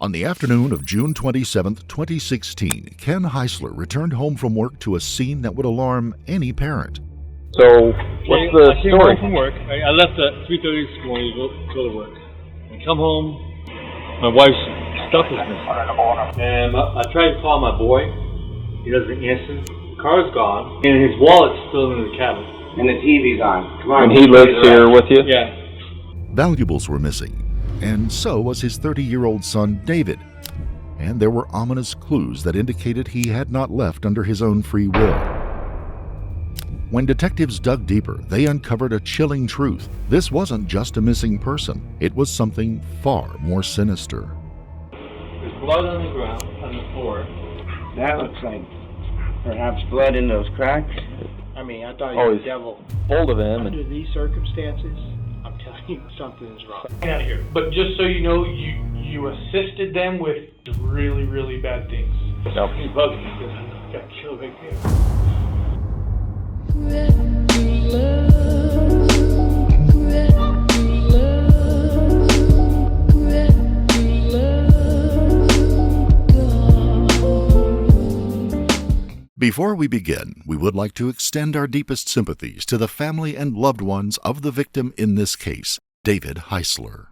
On the afternoon of June 27, 2016, Ken Heisler returned home from work to a scene that would alarm any parent. So, what's the I came story? home from work. I left at 3:30 this morning to go to work. I come home, my wife's stuff is missing. And I tried to call my boy. He doesn't answer. The car's gone. And his wallet's still in the cabin. And the TV's on. Come on. And he lives here with you? Yeah. Valuables were missing, and so was his 30-year-old son, David. And there were ominous clues that indicated he had not left under his own free will. When detectives dug deeper, they uncovered a chilling truth. This wasn't just a missing person. It was something far more sinister. There's blood on the ground, on the floor. That looks like perhaps blood in those cracks. I mean, I thought you were he's the devil. hold of him. Under these circumstances, I'm telling you, something's wrong. Get out of here. But just so you know, you assisted them with really, really bad things. Nope. He bugged me because I got killed right there. Before we begin, we would like to extend our deepest sympathies to the family and loved ones of the victim in this case, David Heisler.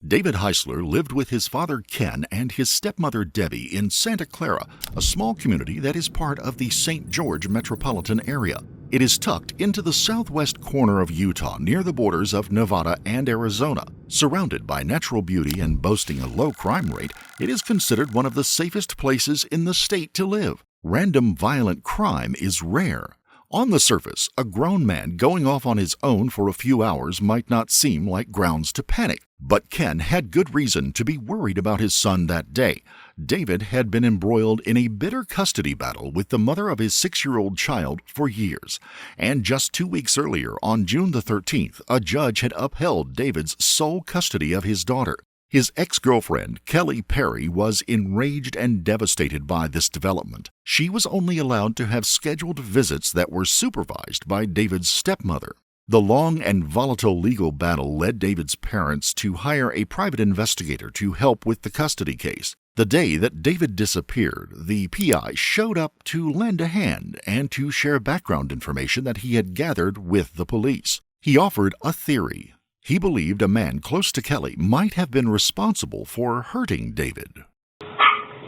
David Heisler lived with his father Ken and his stepmother Debbie in Santa Clara, a small community that is part of the St. George metropolitan area. It is tucked into the southwest corner of Utah near the borders of Nevada and Arizona. Surrounded by natural beauty and boasting a low crime rate, it is considered one of the safest places in the state to live. Random violent crime is rare. On the surface, a grown man going off on his own for a few hours might not seem like grounds to panic. But Ken had good reason to be worried about his son that day. David had been embroiled in a bitter custody battle with the mother of his 6-year-old child for years. And just 2 weeks earlier, on June the 13th, a judge had upheld David's sole custody of his daughter. His ex-girlfriend, Kelly Perry, was enraged and devastated by this development. She was only allowed to have scheduled visits that were supervised by David's stepmother. The long and volatile legal battle led David's parents to hire a private investigator to help with the custody case. The day that David disappeared, the PI showed up to lend a hand and to share background information that he had gathered with the police. He offered a theory. He believed a man close to Kelly might have been responsible for hurting David. He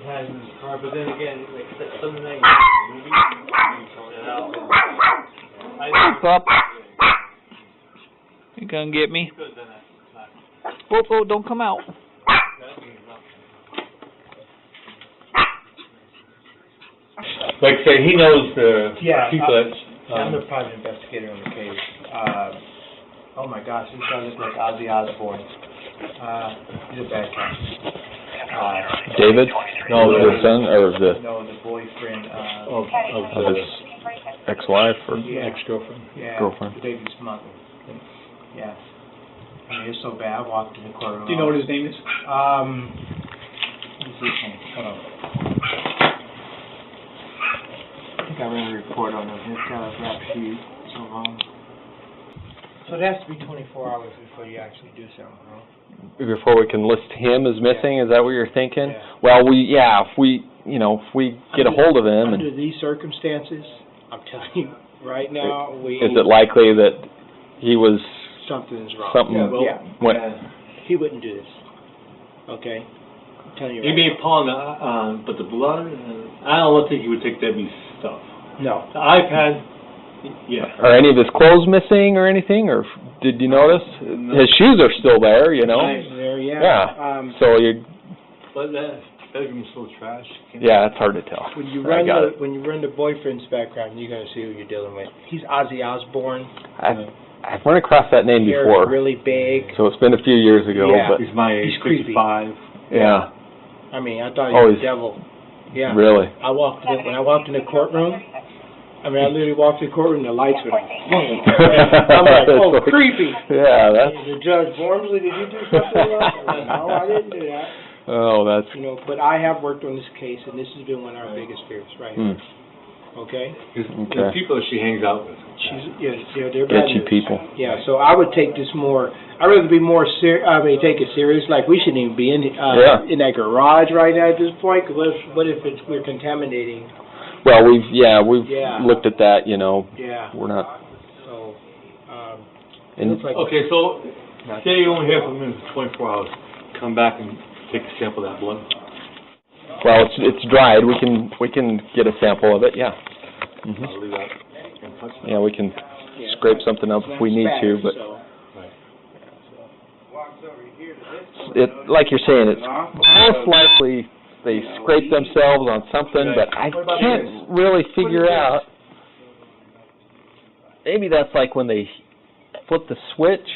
had in his car, but then again, like that Sunday night movie, he sorted it out. Hey, pup. You gonna get me? Whoa, don't come out. Like I say, he knows the people that... I'm the private investigator on the case. Oh my gosh, this guy looks like Ozzy Osbourne. He's a bad guy. David? No, the son, or No, the boyfriend Of his ex-wife or ex-girlfriend. yeah, girlfriend. David's mother. Yeah. I mean, it's so bad. I walked in the courtroom. Do you know what his name is? What's his name? Hold on. I think I ran a report on him. His rap sheet. So long. So it has to be 24 hours before you actually do something, huh? before we can list him as missing? Is that what you're thinking? Yeah. Well, if we get a hold of him. Under these circumstances, I'm telling you, right now, Is it likely that he was... Something's wrong. Something He wouldn't do this. Okay? I'm telling you He right may now. pawn, but the blood, I don't think he would take Debbie's stuff. No. The iPad, yeah. Are any of his clothes missing or anything? Or did you notice? His shoes are still there, you know? There, yeah. Yeah. So you... But that bedroom's so trash. Yeah, it's hard to tell. When you run the boyfriend's background, you're going to see who you're dealing with. He's Ozzy Osbourne. I've run across that name Hair before. Really big. So it's been a few years ago. Yeah. But He's my age, He's creepy. 55. Yeah. I mean, I thought he was he's- the devil. Yeah. Really? When I walked in the courtroom, I literally walked in the courtroom and the lights went on. I'm like, oh, creepy. Yeah, that's... The Judge Wormsley, did you do something else? No, I didn't do that. Oh, that's... But I have worked on this case, and this has been one of our biggest fears, right? Okay? The people that she hangs out with. They're bad Sketchy news. people. Yeah, so I would take this more. I'd rather be more take it serious. Like we shouldn't even be in that garage right now at this point. Cause what if we're contaminating? Well, we've looked at that. You know, we're not. So, Okay, so say you only have them in 24 hours. Come back and take a sample of that blood. Well, it's dried. We can get a sample of it. Yeah. Mm-hmm. I'll leave that. Yeah, we can scrape something up if we need to, but like you're saying, it's most likely they scrape themselves on something, but I can't really figure out. Maybe that's like when they flip the switch.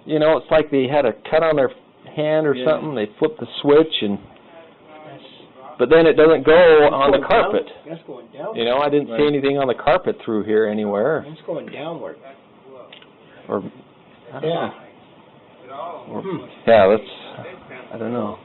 You know, it's like they had a cut on their hand or something. They flip the switch but then it doesn't go on the carpet. That's going down. You know, I didn't see anything on the carpet through here anywhere. It's going downward. Or, I don't know. Yeah, I don't know.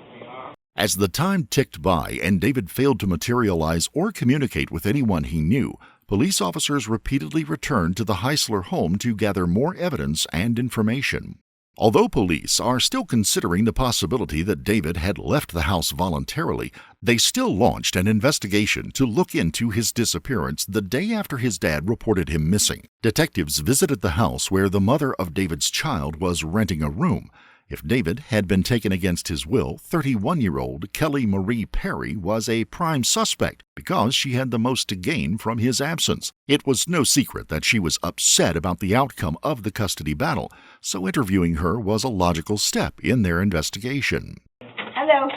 As the time ticked by and David failed to materialize or communicate with anyone he knew, police officers repeatedly returned to the Heisler home to gather more evidence and information. Although police are still considering the possibility that David had left the house voluntarily, they still launched an investigation to look into his disappearance the day after his dad reported him missing. Detectives visited the house where the mother of David's child was renting a room. If David had been taken against his will, 31-year-old Kelly Marie Perry was a prime suspect because she had the most to gain from his absence. It was no secret that she was upset about the outcome of the custody battle, so interviewing her was a logical step in their investigation. Hello.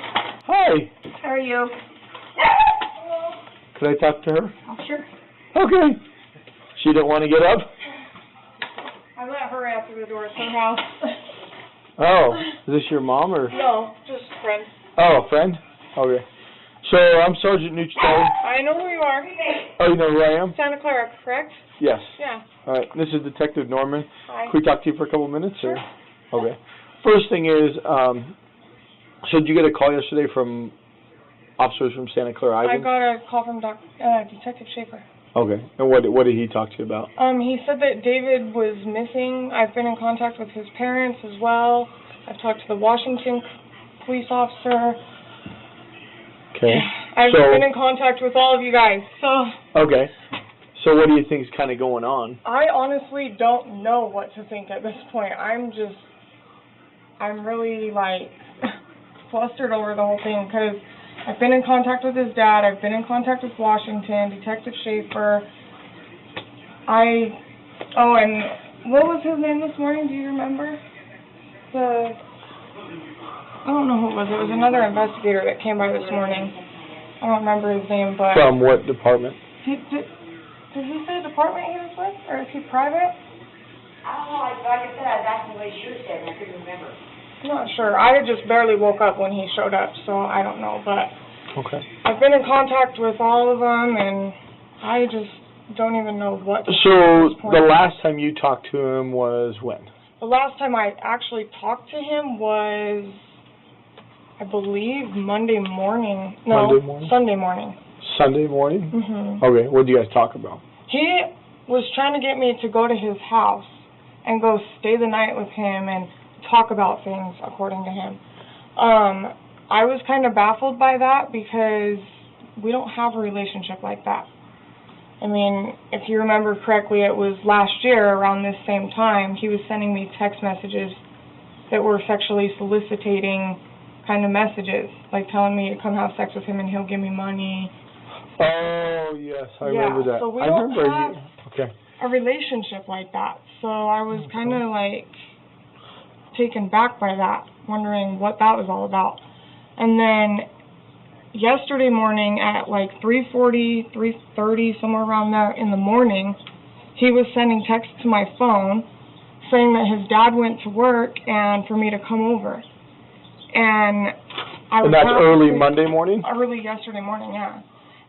Hi. How are you? Could I talk to her? Oh, sure. Okay. She didn't want to get up? I let her answer the door. It's her house. Oh, is this your mom or? No, just a friend. Oh, a friend? Okay. So I'm Sergeant Nucci. I know who you are. Oh, you know who I am? Santa Clara, correct? Yes. Yeah. All right. This is Detective Norman. Hi. Can we talk to you for a couple minutes? Sure. Or? Okay. First thing is, so did you get a call yesterday from officers from Santa Clara? I got a call from Detective Schaefer. Okay. And what did he talk to you about? He said that David was missing. I've been in contact with his parents as well. I've talked to the Washington police officer. Okay. I've been in contact with all of you guys. So. Okay. So what do you think is kind of going on? I honestly don't know what to think at this point. I'm really flustered over the whole thing because I've been in contact with his dad. I've been in contact with Washington, Detective Schaefer. And what was his name this morning? Do you remember? I don't know who it was. It was another investigator that came by this morning. I don't remember his name, but... From what department? Did he say department he was with, or is he private? I don't know. Like I said, I was asking what he said, and I couldn't remember. I'm not sure. I had just barely woke up when he showed up, so I don't know. But okay. I've been in contact with all of them, and I just don't even know what to say at this point. The last time you talked to him was when? The last time I actually talked to him was, I believe, Monday morning. No, Monday morning? Sunday morning. Sunday morning? Mm-hmm. Okay. What did you guys talk about? He was trying to get me to go to his house and go stay the night with him and talk about things, according to him. I was kind of baffled by that because we don't have a relationship like that. I mean, if you remember correctly, it was last year around this same time, he was sending me text messages that were sexually soliciting kind of messages, like telling me to come have sex with him and he'll give me money. Oh, yes, I remember that. So we don't have a relationship like that. So I was kind of taken back by that, wondering what that was all about. And then yesterday morning at 3:40, 3:30, somewhere around there in the morning, he was sending texts to my phone saying that his dad went to work and for me to come over. And that's early Monday morning? Early yesterday morning, yeah.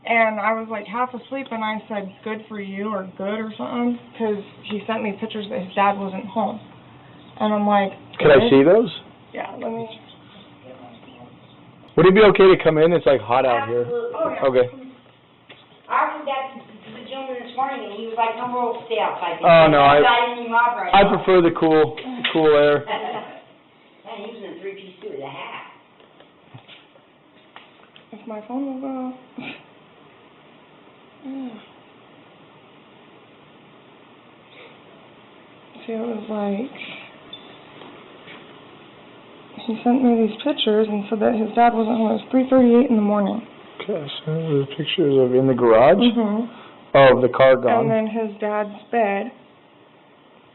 And I was half asleep and I said, good for you or good or something, because he sent me pictures that his dad wasn't home. And I'm like, can I see those? Yeah, let me. Would it be okay to come in? It's hot out here. Oh, yeah. Okay. Our dad, the filming this morning, and he was like, "No, we'll stay outside." Oh, no, I prefer prefer the cool air. Man, he was in a 3-piece suit with a hat. If my phone will go. See, it was like, he sent me these pictures and said that his dad wasn't home. It was 3:38 in the morning. Okay, so there's pictures of in the garage? Mm-hmm. Of the car gone. And then his dad's bed.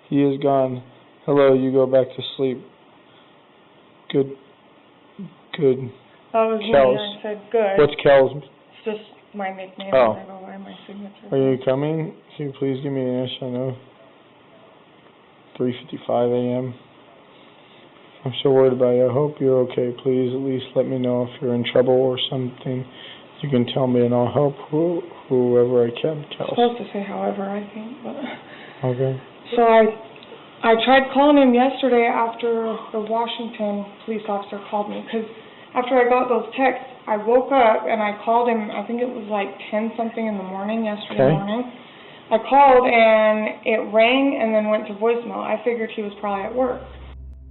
He is gone. Hello, you go back to sleep. Good. That was me. Kells. I said good. What's Kells? It's just my nickname. Oh. I go by my signature. Are you coming? Can you please give me an answer? I know. 3:55 a.m. I'm so worried about you. I hope you're okay. Please at least let me know if you're in trouble or something. You can tell me and I'll help whoever I can. I'm supposed to say however, I think. But okay. So I tried calling him yesterday after the Washington police officer called me, because after I got those texts, I woke up and I called him. I think it was like 10-something in the morning yesterday morning. I called and it rang and then went to voicemail. I figured he was probably at work.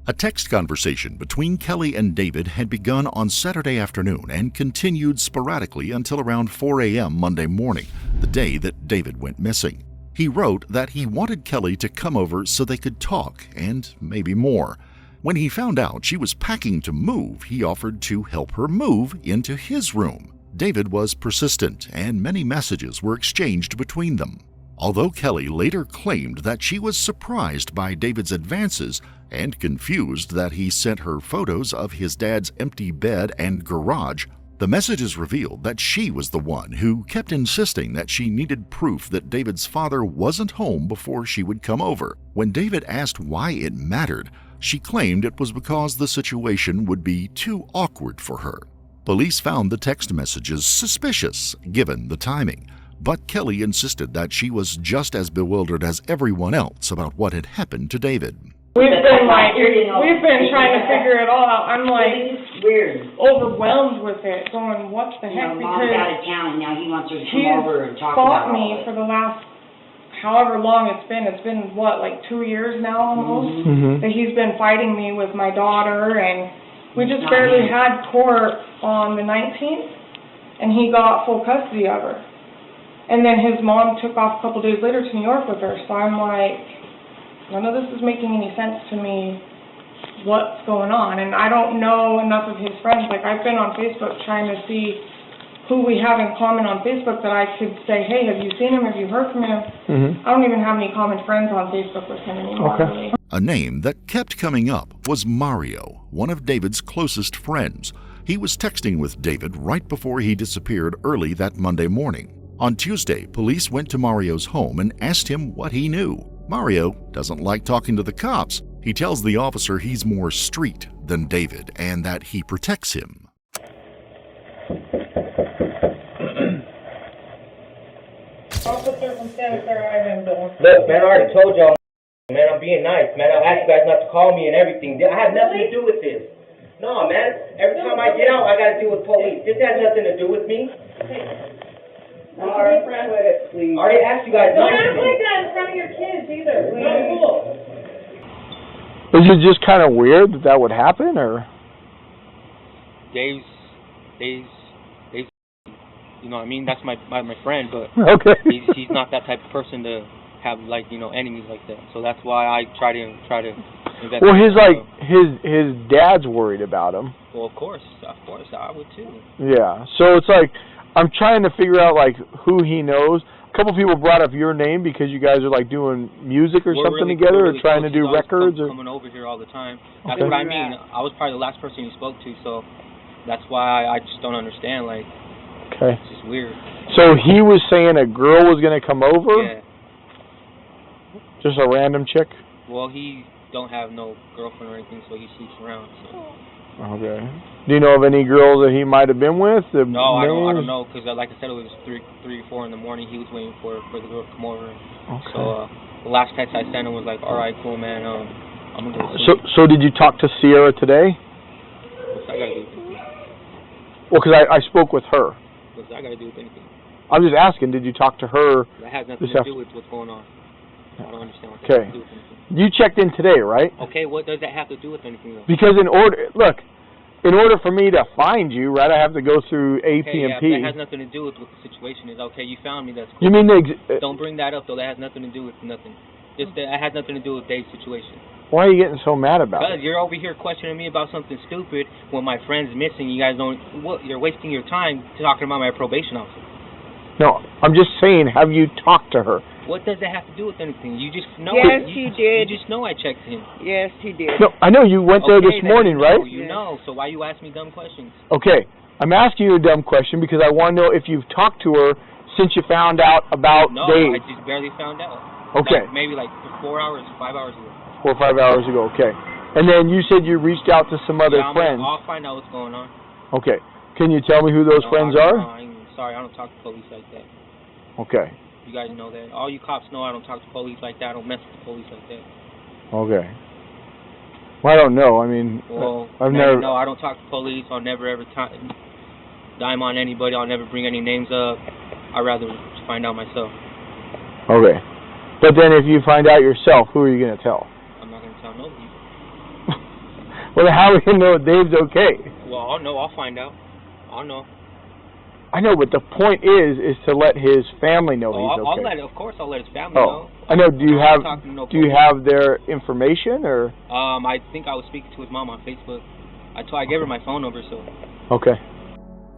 A text conversation between Kelly and David had begun on Saturday afternoon and continued sporadically until around 4 a.m. Monday morning, the day that David went missing. He wrote that he wanted Kelly to come over so they could talk, and maybe more. When he found out she was packing to move, he offered to help her move into his room. David was persistent, and many messages were exchanged between them. Although Kelly later claimed that she was surprised by David's advances and confused that he sent her photos of his dad's empty bed and garage, the messages revealed that she was the one who kept insisting that she needed proof that David's father wasn't home before she would come over. When David asked why it mattered, she claimed it was because the situation would be too awkward for her. Police found the text messages suspicious, given the timing, but Kelly insisted that she was just as bewildered as everyone else about what had happened to David. We've been trying to figure it all out. I'm like overwhelmed with it, going, what the heck? Mom's out of town and now he wants her to come over and talk fought about me for the last however long it's been. It's been, what, like 2 years now almost? Mm-hmm. That he's been fighting me with my daughter, and we just barely had court on the 19th, and he got full custody of her. And then his mom took off a couple days later to New York with her, so I'm like, none of this is making any sense to me, what's going on. And I don't know enough of his friends. Like, I've been on Facebook trying to see who we have in common on Facebook that I could say, hey, have you seen him? Have you heard from him? Mm-hmm. I don't even have any common friends on Facebook with him anymore, really. A name that kept coming up was Mario, one of David's closest friends. He was texting with David right before he disappeared early that Monday morning. On Tuesday, police went to Mario's home and asked him what he knew. Mario doesn't like talking to the cops. He tells the officer he's more street than David and that he protects him. Officer from Sinister, Look, man, I already told y'all, man, I'm being nice, man. I've asked you guys not to call me and everything. I have nothing to do with this. No, man, every time I get out, I gotta deal with police. This has nothing to do with me. All right, please. I already asked you guys not to. Don't act like that in front of your kids either. No, cool. Is it just kind of weird that would happen, or? Dave's, you know what I mean? That's my friend, but okay. he's not that type of person to have, like, you know, enemies like that. So that's why I try to investigate. Well, his dad's worried about him. Well, of course, I would too. Yeah. So it's like, I'm trying to figure out, like, who he knows. A couple people brought up your name because you guys are, like, doing music or something really together, really or trying to do records. Coming over here all the time. That's what I mean. I was probably the last person you spoke to, so that's why I just don't understand. Like, it's just weird. So he was saying a girl was going to come over? Yeah. Just a random chick? Well, he don't have no girlfriend or anything, so he sleeps around. So. Okay. Do you know of any girls that he might have been with? No, I don't know, because like I said, it was 3 or 4 in the morning. He was waiting for the girl to come over. Okay. So the last text I sent him was like, all right, cool, man. I'm gonna go to sleep. So did you talk to Sierra today? What's that got to do with anything? Well, because I spoke with her. What's that got to do with anything? I'm just asking, did you talk to her? That has nothing to do with what's going on. I don't understand what that has to do with anything. You checked in today, right? Okay, what does that have to do with anything, though? Because in order for me to find you, right, I have to go through APMP. Okay, that has nothing to do with what the situation is. Okay, you found me, that's cool. You mean don't bring that up, though. That has nothing to do with nothing. That has nothing to do with Dave's situation. Why are you getting so mad about it? Because you're over here questioning me about something stupid when my friend's missing. You guys don't. You're wasting your time talking about my probation officer. No, I'm just saying, have you talked to her? What does that have to do with anything? You just know. Yes, he did. You just know I checked him. Yes, he did. No, I know you went there this morning, right? You know. So why you ask me dumb questions? Okay, I'm asking you a dumb question because I want to know if you've talked to her since you found out about Dave. No, I just barely found out. Okay. Maybe 4 hours, 5 hours ago. 4 or 5 hours ago, okay. And then you said you reached out to some other friends. I'll find out what's going on. Okay. Can you tell me who those friends are? I'm sorry, I don't talk to police like that. Okay. You guys know that. All you cops know I don't talk to police like that. I don't mess with the police like that. Okay. Well, I don't know. I mean, I've never... No, I don't talk to police. I'll never ever dime on anybody. I'll never bring any names up. I'd rather find out myself. Okay. But then if you find out yourself, who are you going to tell? I'm not going to tell nobody. Well, how are we going to know Dave's okay? Well, I'll know. I'll find out. I'll know. I know, but the point is to let his family know he's okay. Of course I'll let his family know. I know. Do you have their information, or? I think I was speaking to his mom on Facebook. I gave her my phone number, so. Okay.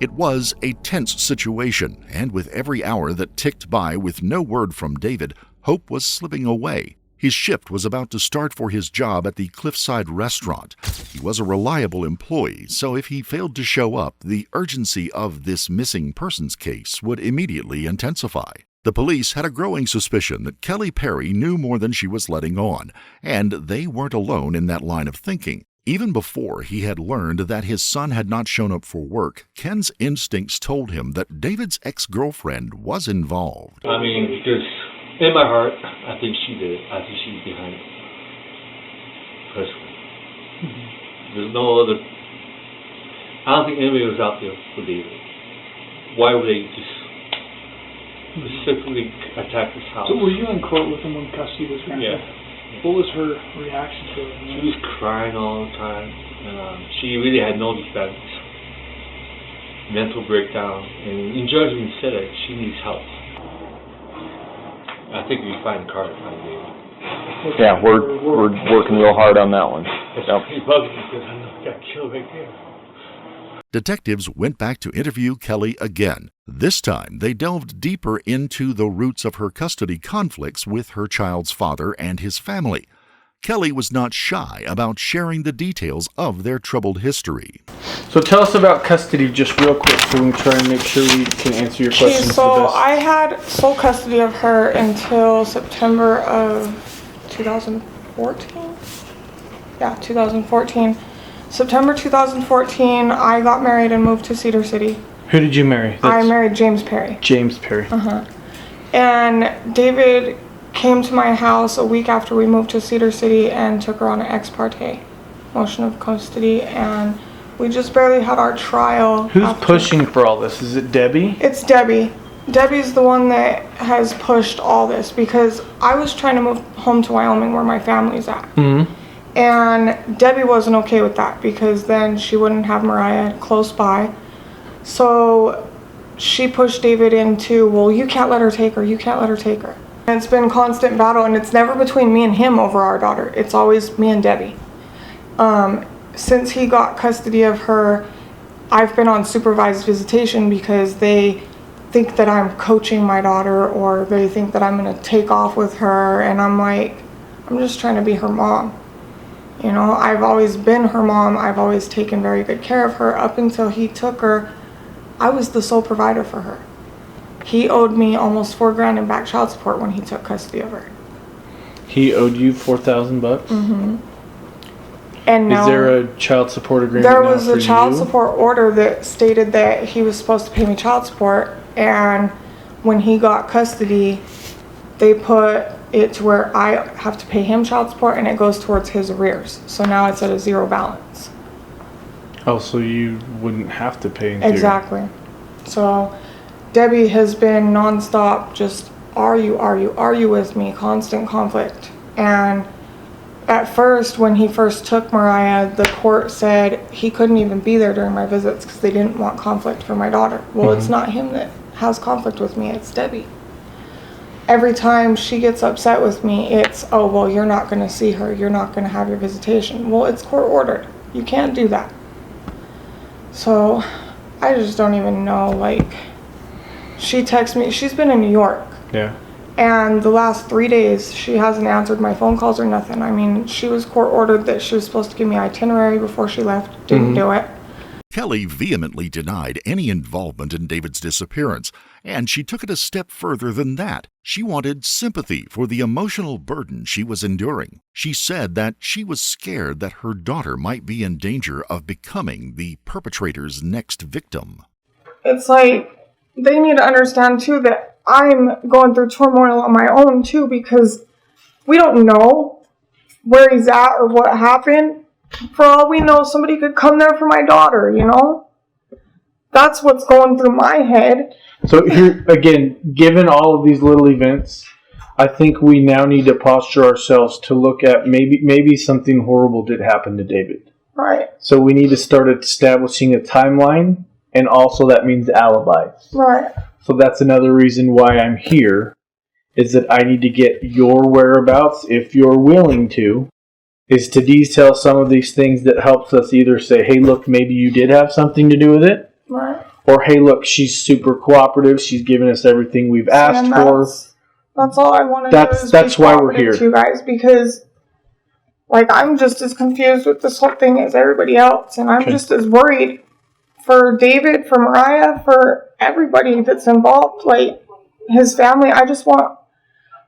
It was a tense situation, and with every hour that ticked by with no word from David, hope was slipping away. His shift was about to start for his job at the Cliffside restaurant. He was a reliable employee, so if he failed to show up, the urgency of this missing persons case would immediately intensify. The police had a growing suspicion that Kelly Perry knew more than she was letting on, and they weren't alone in that line of thinking. Even before he had learned that his son had not shown up for work, Ken's instincts told him that David's ex-girlfriend was involved. I mean, because in my heart, I think she did it. I think she was behind it. Personally. There's no other... I don't think anybody was out there for David. Why would they just specifically attack his house? So were you in court with him when custody was granted? Yeah. What was her reaction to it? She was crying all the time, and she really had no defense. Mental breakdown, and in judgment said that she needs help. I think we find the card find David. Yeah, we're working real hard on that one. It's pretty bugging because I know I got killed right there. Detectives went back to interview Kelly again. This time, they delved deeper into the roots of her custody conflicts with her child's father and his family. Kelly was not shy about sharing the details of their troubled history. So tell us about custody just real quick so we can try and make sure we can answer your questions so the best. I had sole custody of her until September of 2014. Yeah, 2014. September 2014, I got married and moved to Cedar City. Who did you marry? I married James Perry. James Perry. And David came to my house a week after we moved to Cedar City and took her on an ex parte motion of custody, and we just barely had our trial. Who's pushing for all this? Is it Debbie? It's Debbie. Debbie's the one that has pushed all this because I was trying to move home to Wyoming where my family's at. Mm-hmm. And Debbie wasn't okay with that because then she wouldn't have Mariah close by. So she pushed David into, well, you can't let her take her, you can't let her take her. And it's been constant battle, and it's never between me and him over our daughter. It's always me and Debbie. Since he got custody of her, I've been on supervised visitation because they think that I'm coaching my daughter, or they think that I'm going to take off with her, and I'm like, I'm just trying to be her mom. You know, I've always been her mom. I've always taken very good care of her. Up until he took her, I was the sole provider for her. He owed me almost $4,000 in back child support when he took custody of her. He owed you $4,000? Mm-hmm. And now, is there a child support agreement? There was a child support order that stated that he was supposed to pay me child support, and when he got custody, they put it to where I have to pay him child support and it goes towards his arrears. So now it's at a zero balance. Oh, so you wouldn't have to pay in theory. Exactly. So Debbie has been nonstop, just are you with me, constant conflict. And at first, when he first took Mariah, the court said he couldn't even be there during my visits because they didn't want conflict for my daughter. Well, it's not him that has conflict with me, it's Debbie. Every time she gets upset with me, it's, oh, well, you're not going to see her, you're not going to have your visitation. Well, it's court ordered. You can't do that. So, I just don't even know, like, she texts me, she's been in New York. Yeah. And the last 3 days, she hasn't answered my phone calls or nothing. I mean, she was court ordered that she was supposed to give me itinerary before she left. Didn't do it. Kelly vehemently denied any involvement in David's disappearance, and she took it a step further than that. She wanted sympathy for the emotional burden she was enduring. She said that she was scared that her daughter might be in danger of becoming the perpetrator's next victim. It's like, they need to understand, too, that I'm going through turmoil on my own, too, because we don't know where he's at or what happened. For all we know, somebody could come there for my daughter, you know? That's what's going through my head. So here, again, given all of these little events, I think we now need to posture ourselves to look at maybe something horrible did happen to David. Right. So we need to start establishing a timeline, and also that means alibis. Right. So that's another reason why I'm here, is that I need to get your whereabouts, if you're willing to, is to detail some of these things that helps us either say, hey, look, maybe you did have something to do with it. Right. Or, hey, look, she's super cooperative. She's given us everything we've asked for. That's all I want to do. That's why we're here. To you guys, because, like, I'm just as confused with this whole thing as everybody else. And I'm just as worried for David, for Mariah, for everybody that's involved, like, his family. I just want,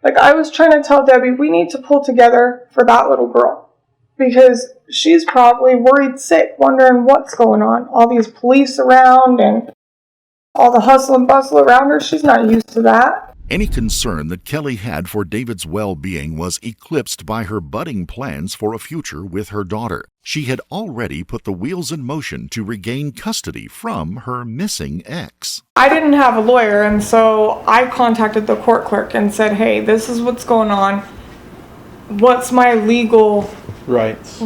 like, I was trying to tell Debbie, we need to pull together for that little girl. Because she's probably worried sick, wondering what's going on. All these police around and all the hustle and bustle around her, she's not used to that. Any concern that Kelly had for David's well-being was eclipsed by her budding plans for a future with her daughter. She had already put the wheels in motion to regain custody from her missing ex. I didn't have a lawyer, and so I contacted the court clerk and said, hey, this is what's going on. What's my legal rights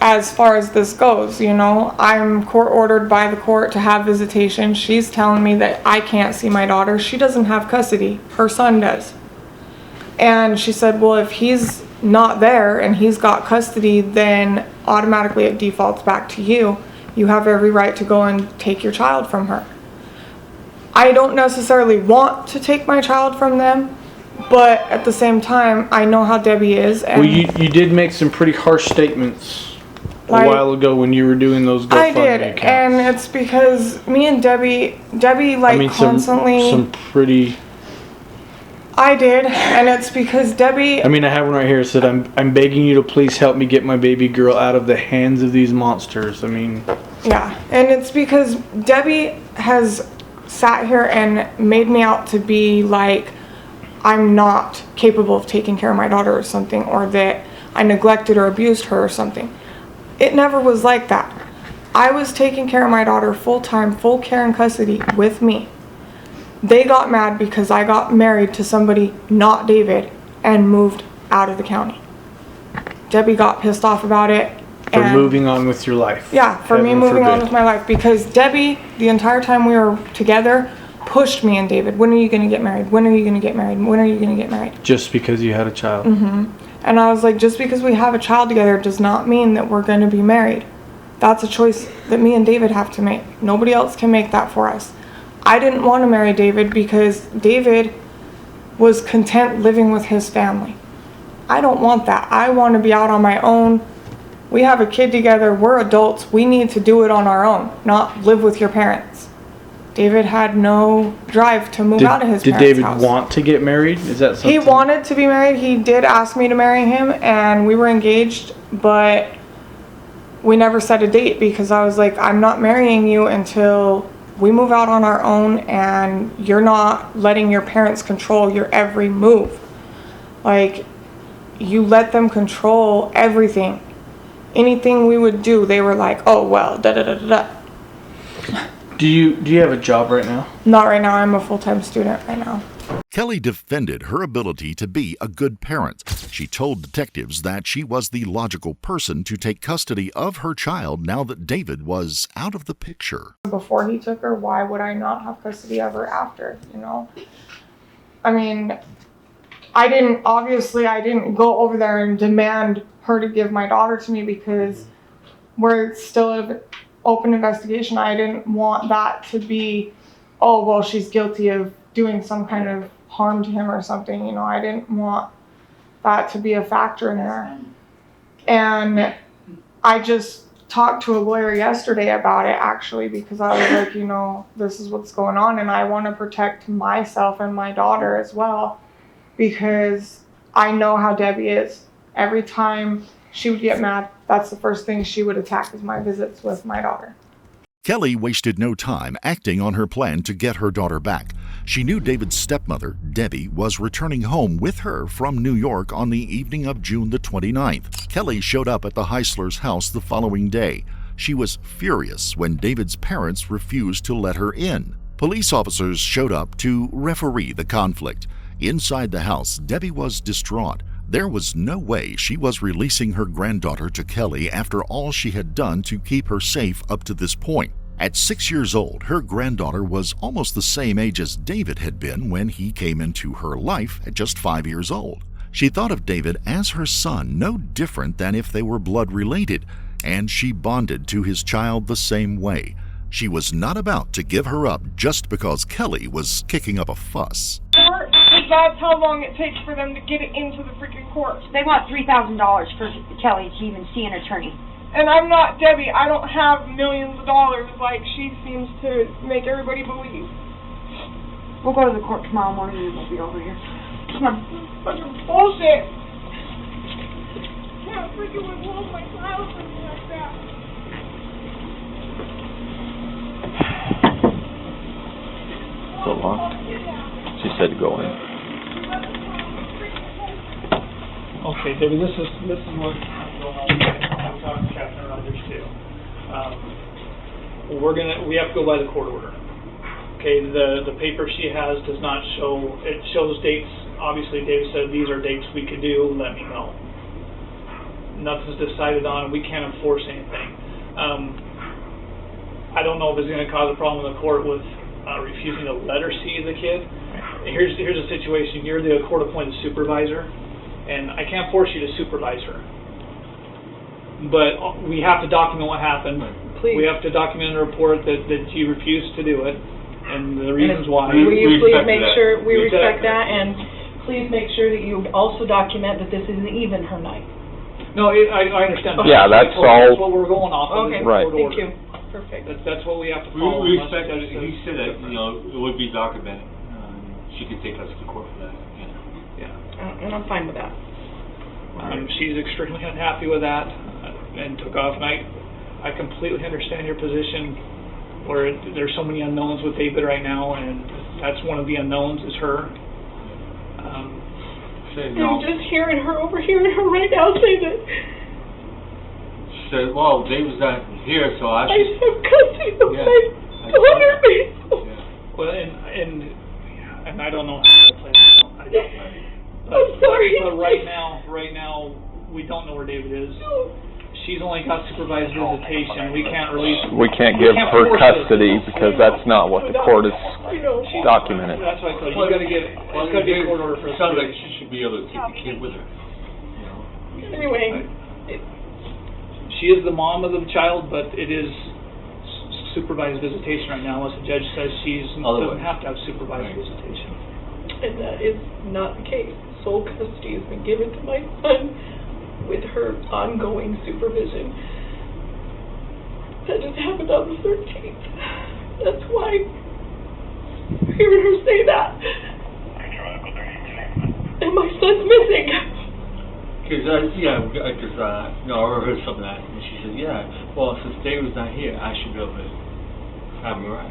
as far as this goes, you know? I'm court ordered by the court to have visitation. She's telling me that I can't see my daughter. She doesn't have custody. Her son does. And she said, well, if he's not there and he's got custody, then automatically it defaults back to you. You have every right to go and take your child from her. I don't necessarily want to take my child from them, but at the same time, I know how Debbie is. And well, you did make some pretty harsh statements a while ago when you were doing those GoFundMe I did, accounts. and it's because me and Debbie constantly... some pretty... I did, and it's because Debbie... I mean, I have one right here. It said, I'm begging you to please help me get my baby girl out of the hands of these monsters. I mean... Yeah, and it's because Debbie has sat here and made me out to be like I'm not capable of taking care of my daughter or something, or that I neglected or abused her or something. It never was like that. I was taking care of my daughter full-time, full care and custody with me. They got mad because I got married to somebody, not David, and moved out of the county. Debbie got pissed off about it. For moving on with your life. Yeah, for me moving on with my life. Because Debbie, the entire time we were together, pushed me and David, when are you going to get married? When are you going to get married? When are you going to get married? Just because you had a child. Mm-hmm. And I was like, just because we have a child together does not mean that we're going to be married. That's a choice that me and David have to make. Nobody else can make that for us. I didn't want to marry David because David was content living with his family. I don't want that. I want to be out on my own. We have a kid together. We're adults. We need to do it on our own, not live with your parents. David had no drive to move out of his parents' Did David house. want to get married? Is that something? He wanted to be married. He did ask me to marry him, and we were engaged, but we never set a date because I was like, I'm not marrying you until we move out on our own and you're not letting your parents control your every move. Like, you let them control everything. Anything we would do, they were like, oh, well, da-da-da-da-da. Do you have a job right now? Not right now. I'm a full-time student right now. Kelly defended her ability to be a good parent. She told detectives that she was the logical person to take custody of her child now that David was out of the picture. Before he took her, why would I not have custody of her after, you know? I mean, I didn't go over there and demand her to give my daughter to me because we're still an open investigation. I didn't want that to be, oh, well, she's guilty of doing some kind of harm to him or something, you know. I didn't want that to be a factor in there. And I just talked to a lawyer yesterday about it, actually, because I was like, you know, this is what's going on, and I want to protect myself and my daughter as well, because I know how Debbie is. Every time she would get mad, that's the first thing she would attack is my visits with my daughter. Kelly wasted no time acting on her plan to get her daughter back. She knew David's stepmother, Debbie, was returning home with her from New York on the evening of June the 29th. Kelly showed up at the Heislers' house the following day. She was furious when David's parents refused to let her in. Police officers showed up to referee the conflict. Inside the house, Debbie was distraught. There was no way she was releasing her granddaughter to Kelly after all she had done to keep her safe up to this point. At 6 years old, her granddaughter was almost the same age as David had been when he came into her life at just 5 years old. She thought of David as her son, no different than if they were blood related, and she bonded to his child the same way. She was not about to give her up just because Kelly was kicking up a fuss. That's how long it takes for them to get it into the freaking court. They want $3,000 for Kelly to even see an attorney. And I'm not Debbie. I don't have millions of dollars like she seems to make everybody believe. We'll go to the court tomorrow morning and we'll be over here. Come on. Bunch of bullshit. Can't freaking withhold my child or something like that. So long. She said to go in. Okay, Debbie, this is what's going on. I'm talking to Captain Rogers too. We have to go by the court order. Okay, the paper she has does not show. It shows dates. Obviously, David said these are dates we could do. Let me know. Nothing's decided on. We can't enforce anything. I don't know if it's going to cause a problem in the court with refusing to let her see the kid. Here's a situation. You're the court-appointed supervisor, and I can't force you to supervise her. But we have to document what happened. Please. We have to document in a report that you refused to do it, and the reasons why. Will you please make sure we respect respect that, and please make sure that you also document that this isn't even her night. No, I understand. Yeah, that's all. That's what we're going off of. Okay, right. Thank you. Perfect. That's what we have to follow. We respect that. He said that, it would be documented. She could take us to court for that. Yeah. And I'm fine with that. She's extremely unhappy with that and took off. And I completely understand your position where there's so many unknowns with David right now, and that's one of the unknowns is her. I'm just hearing her right now say that. She said, well, David's not here, so I should... I have custody of my daughter. Well, and I don't know how to play this. I don't know. I'm sorry. But right now, we don't know where David is. She's only got supervised visitation. We can't release. We can't give her custody because that's not what the court has documented. That's why I told you. You got to give. It's got to be a court order for. It sounds like she should be able to take the kid with her. Anyway. She is the mom of the child, but it is supervised visitation right now, unless the judge says she doesn't have to have supervised visitation. And that is not the case. Sole custody has been given to my son with her ongoing supervision. That just happened on the 13th. That's why hearing her say that. And my son's missing. Because I heard something like that, and she said, well, since David's not here, I should be able to have Mariah.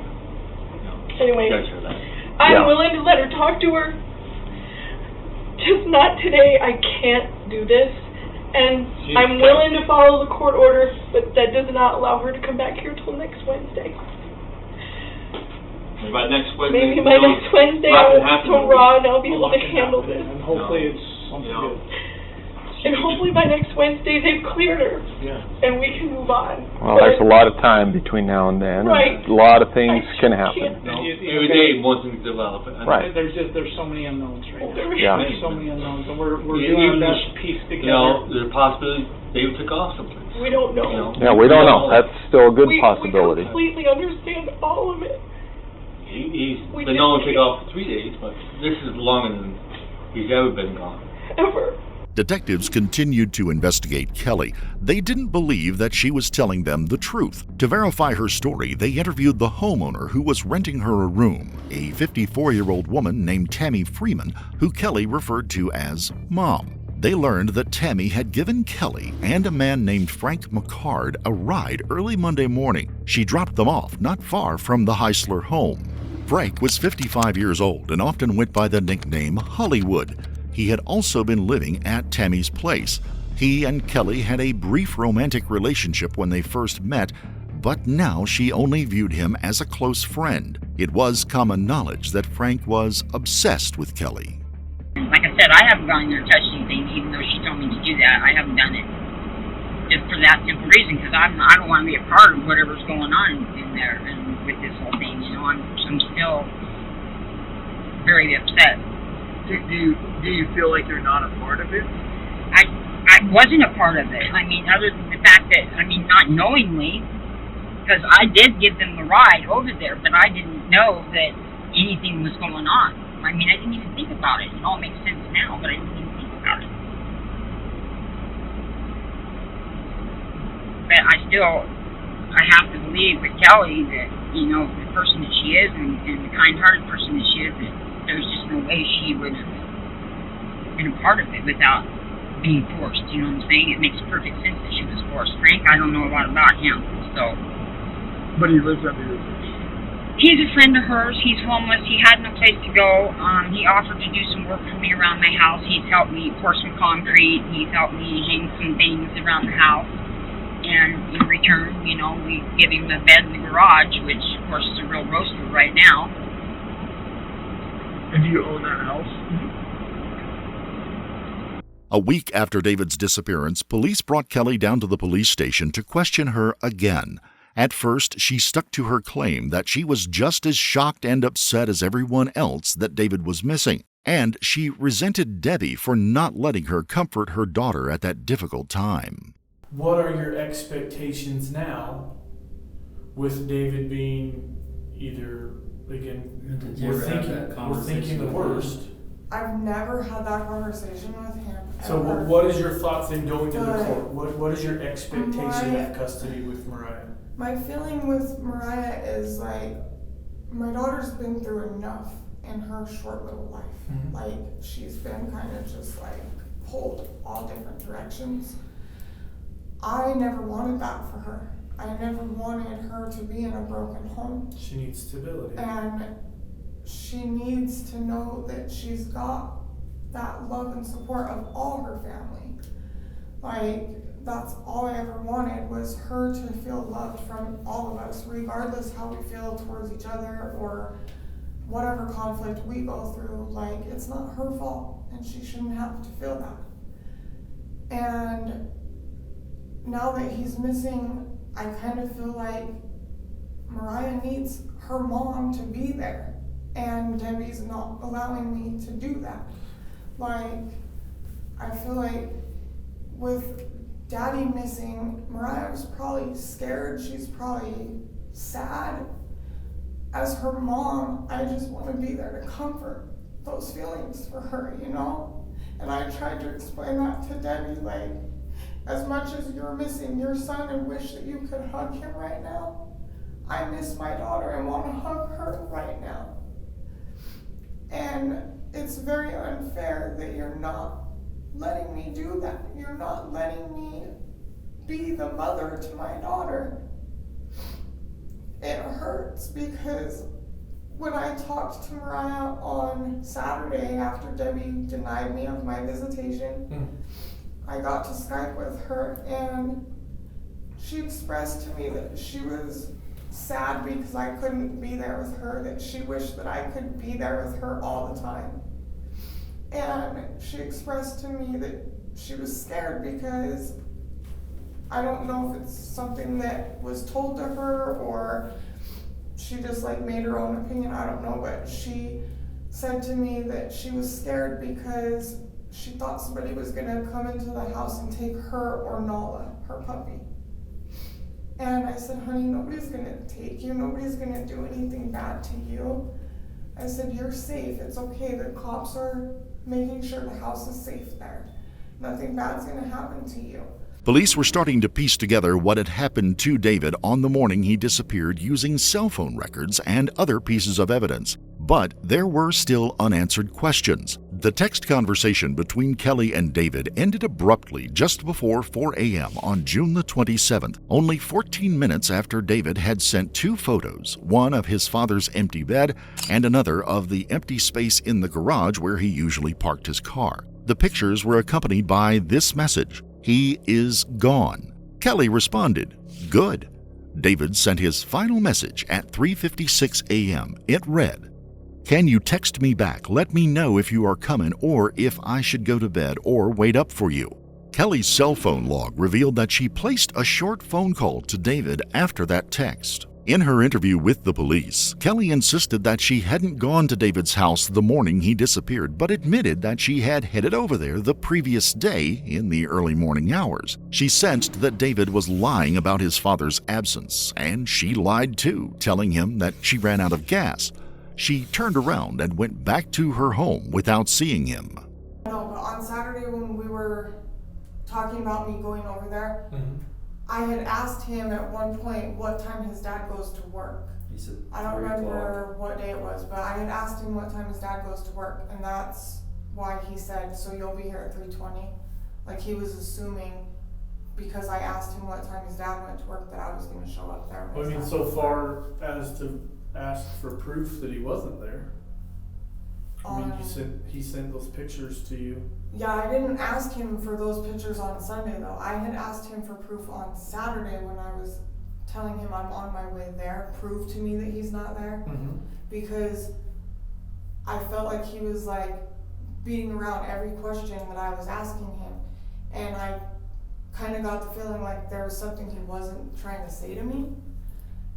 Anyway, Judge her that. I'm willing to let her talk to her. Just not today. I can't do this. And I'm willing to follow the court order, but that does not allow her to come back here till next Wednesday. by next Wednesday. Maybe by next Wednesday I'll be so raw and I'll be able to handle this. And hopefully it's something good. And hopefully by next Wednesday they've cleared her. Yeah. And we can move on. Well, there's a lot of time between now and then. Right. And a lot of things can happen. Every day more things develop. Right. There's so many unknowns right now. Yeah. There's so many unknowns, and we're doing our best to piece together. There's a possibility David took off someplace. We don't know. Yeah, we don't know. That's still a good possibility. We completely understand all of it. He's been known to take off for 3 days, but this is longer than he's ever been gone. Ever. Detectives continued to investigate Kelly. They didn't believe that she was telling them the truth. To verify her story, they interviewed the homeowner who was renting her a room, a 54-year-old woman named Tammy Freeman, who Kelly referred to as Mom. They learned that Tammy had given Kelly and a man named Frank McCard a ride early Monday morning. She dropped them off not far from the Heisler home. Frank was 55 years old and often went by the nickname Hollywood. He had also been living at Tammy's place. He and Kelly had a brief romantic relationship when they first met, but now she only viewed him as a close friend. It was common knowledge that Frank was obsessed with Kelly. Like I said, I haven't gone in there and touched anything, even though she told me to do that. I haven't done it. Just for that simple reason, because I don't want to be a part of whatever's going on in there and with this whole thing. You know, I'm still very upset. Do you feel like you're not a part of it? I wasn't a part of it. I mean, other than the fact that, not knowingly, because I did give them the ride over there, but I didn't know that anything was going on. I didn't even think about it. It all makes sense now, but I didn't even think about it. But I have to believe with Kelly that, the person that she is and the kind-hearted person that she is, that there's just no way she would have been a part of it without being forced. You know what I'm saying? It makes perfect sense that she was forced. Frank, I don't know a lot about him, so. But he lives under your roof. He's a friend of hers. He's homeless. He had no place to go. He offered to do some work for me around my house. He's helped me pour some concrete. He's helped me hang some things around the house. And in return, we give him a bed in the garage, which, of course, is a real roaster right now. And do you own that house? A week after David's disappearance, police brought Kelly down to the police station to question her again. At first, she stuck to her claim that she was just as shocked and upset as everyone else that David was missing, and she resented Debbie for not letting her comfort her daughter at that difficult time. What are your expectations now with David being either, again, we're thinking the worst? I've never had that conversation with him. So what is your thoughts in going to the court? What is your expectation of custody with Mariah? My feeling with Mariah is my daughter's been through enough in her short little life. Mm-hmm. She's been kind of just pulled all different directions. I never wanted that for her. I never wanted her to be in a broken home. She needs stability. And she needs to know that she's got that love and support of all her family. That's all I ever wanted, was her to feel loved from all of us, regardless how we feel towards each other or whatever conflict we go through. It's not her fault, and she shouldn't have to feel that. And now that he's missing, I kind of feel like Mariah needs her mom to be there, and Debbie's not allowing me to do that. I feel like with Daddy missing, Mariah was probably scared. She's probably sad. As her mom, I just want to be there to comfort those feelings for her, And I tried to explain that to Debbie, as much as you're missing your son and wish that you could hug him right now, I miss my daughter and want to hug her right now. And it's very unfair that you're not letting me do that. You're not letting me be the mother to my daughter. It hurts because when I talked to Mariah on Saturday after Debbie denied me of my visitation, I got to Skype with her, and she expressed to me that she was sad because I couldn't be there with her, that she wished that I could be there with her all the time. And she expressed to me that she was scared because I don't know if it's something that was told to her or she just like made her own opinion, I don't know, but she said to me that she was scared because she thought somebody was gonna come into the house and take her or Nala, her puppy. And I said, honey, nobody's gonna take you, nobody's gonna do anything bad to you. I said, you're safe, it's okay, the cops are making sure the house is safe there. Nothing bad's gonna happen to you. Police were starting to piece together what had happened to David on the morning he disappeared using cell phone records and other pieces of evidence. But there were still unanswered questions. The text conversation between Kelly and David ended abruptly just before 4 a.m. on June the 27th, only 14 minutes after David had sent 2 photos, one of his father's empty bed and another of the empty space in the garage where he usually parked his car. The pictures were accompanied by this message: "He is gone." Kelly responded, "Good." David sent his final message at 3:56 a.m. It read, "Can you text me back? Let me know if you are coming or if I should go to bed or wait up for you." Kelly's cell phone log revealed that she placed a short phone call to David after that text. In her interview with the police, Kelly insisted that she hadn't gone to David's house the morning he disappeared, but admitted that she had headed over there the previous day in the early morning hours. She sensed that David was lying about his father's absence, and she lied too, telling him that she ran out of gas. She turned around and went back to her home without seeing him. No, but on Saturday when we were talking about me going over there, I had asked him at one point what time his dad goes to work. He said I don't 3 remember o'clock. what day it was, but I had asked him what time his dad goes to work, and that's why he said, so you'll be here at 3:20. Like he was assuming, because I asked him what time his dad went to work, that I was gonna show up there. I mean, so far as to ask for proof that he wasn't there. I mean, he sent those pictures to you. Yeah, I didn't ask him for those pictures on Sunday though. I had asked him for proof on Saturday when I was telling him I'm on my way there. Prove to me that he's not there. Because I felt like he was like beating around every question that I was asking him. And I kind of got the feeling like there was something he wasn't trying to say to me.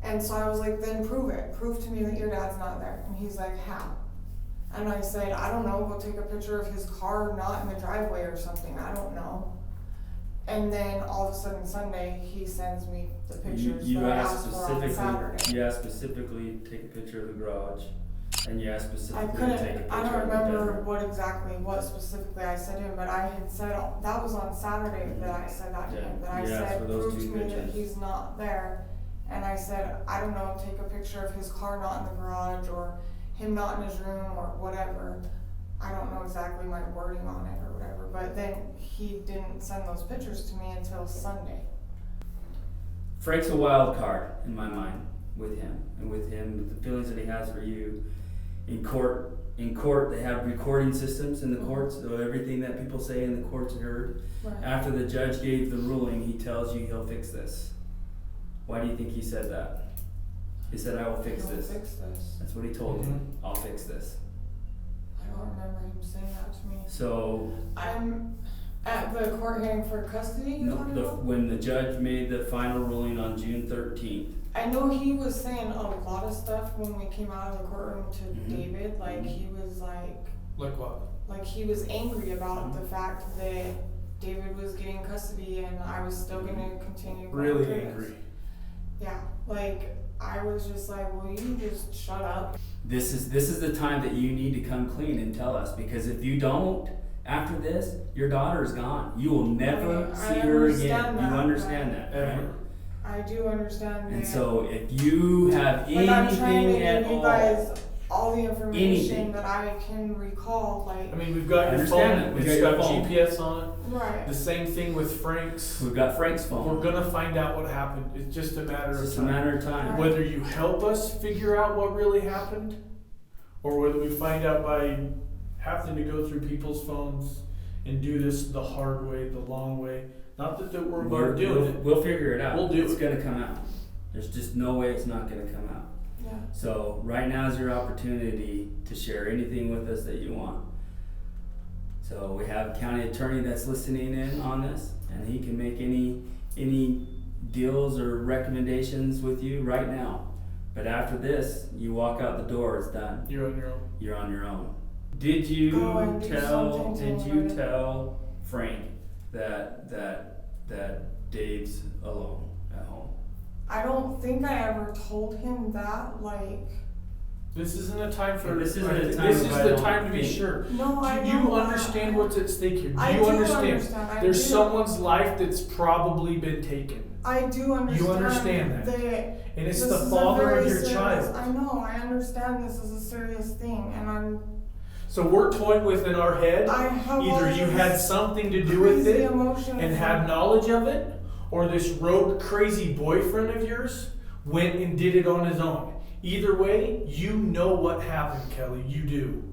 And so I was like, then prove it. Prove to me that your dad's not there. And he's like, how? And I said, I don't know, go take a picture of his car not in the driveway or something, I don't know. And then all of a sudden Sunday, he sends me the pictures You that I asked asked for on Saturday. You asked specifically to take a picture of the garage, and you asked specifically I to take a couldn't, picture I don't of the remember bedroom. what specifically I said to him, but I had said, that was on Saturday that I said that to him, that I You asked said, for those prove to 2 me that pictures. he's not there. And I said, I don't know, take a picture of his car not in the garage or him not in his room or whatever. I don't know exactly my wording on it or whatever, but then he didn't send those pictures to me until Sunday. Frank's a wild card in my mind with him, the feelings that he has for you. In court, they have recording systems in the courts, so everything that people say in the courts are heard. Right. After the judge gave the ruling, he tells you he'll fix this. Why do you think he said that? He said, I will fix this. Fix this. That's what he told you. I'll fix this. I don't remember him saying that to me. So I'm at the court hearing for custody. when the judge made the final ruling on June 13th. I know he was saying a lot of stuff when we came out of the courtroom to David. Like he was like what? Like he was angry about the fact that David was getting custody and I was still gonna continue. Really angry. Yeah, like I was just like, will you just shut up? This is the time that you need to come clean and tell us, because if you don't, after this, your daughter is gone. You will never see her again. You understand that, right? I do understand that. And so if you have anything I'm trying to at give you all, guys all the information that I can recall. Like, I mean, we've got your phone. We've got GPS on it. Right. The same thing with Frank's. We've got Frank's phone. We're gonna find out what happened. It's just a matter of time. It's a matter of time. Whether you help us figure out what really happened, or whether we find out by having to go through people's phones and do this the hard way, the long way. Not that we're doing it. We'll figure it out. We'll do it's it. gonna come out. There's just no way it's not going to come out. Yeah. So right now is your opportunity to share anything with us that you want. So we have a county attorney that's listening in on this, and he can make any deals or recommendations with you right now. But after this, you walk out the door, it's done. You're on your own. You're on your own. Did you tell Frank that Dave's alone at home? I don't think I ever told him that, like... This isn't a time for... This isn't a time This is the time to be sure. No, I Do you know understand what's at stake here? Do I you do understand? understand. There's someone's life that's probably been taken. I do understand. You understand that. And it's this the is a father very of your serious, child. I know, I understand this is a serious thing, and I'm... So we're toying within our head. I have Either you had something to do with it and had knowledge of it, or this rogue crazy boyfriend of yours went and did it on his own. Either way, you know what happened, Kelly. You do.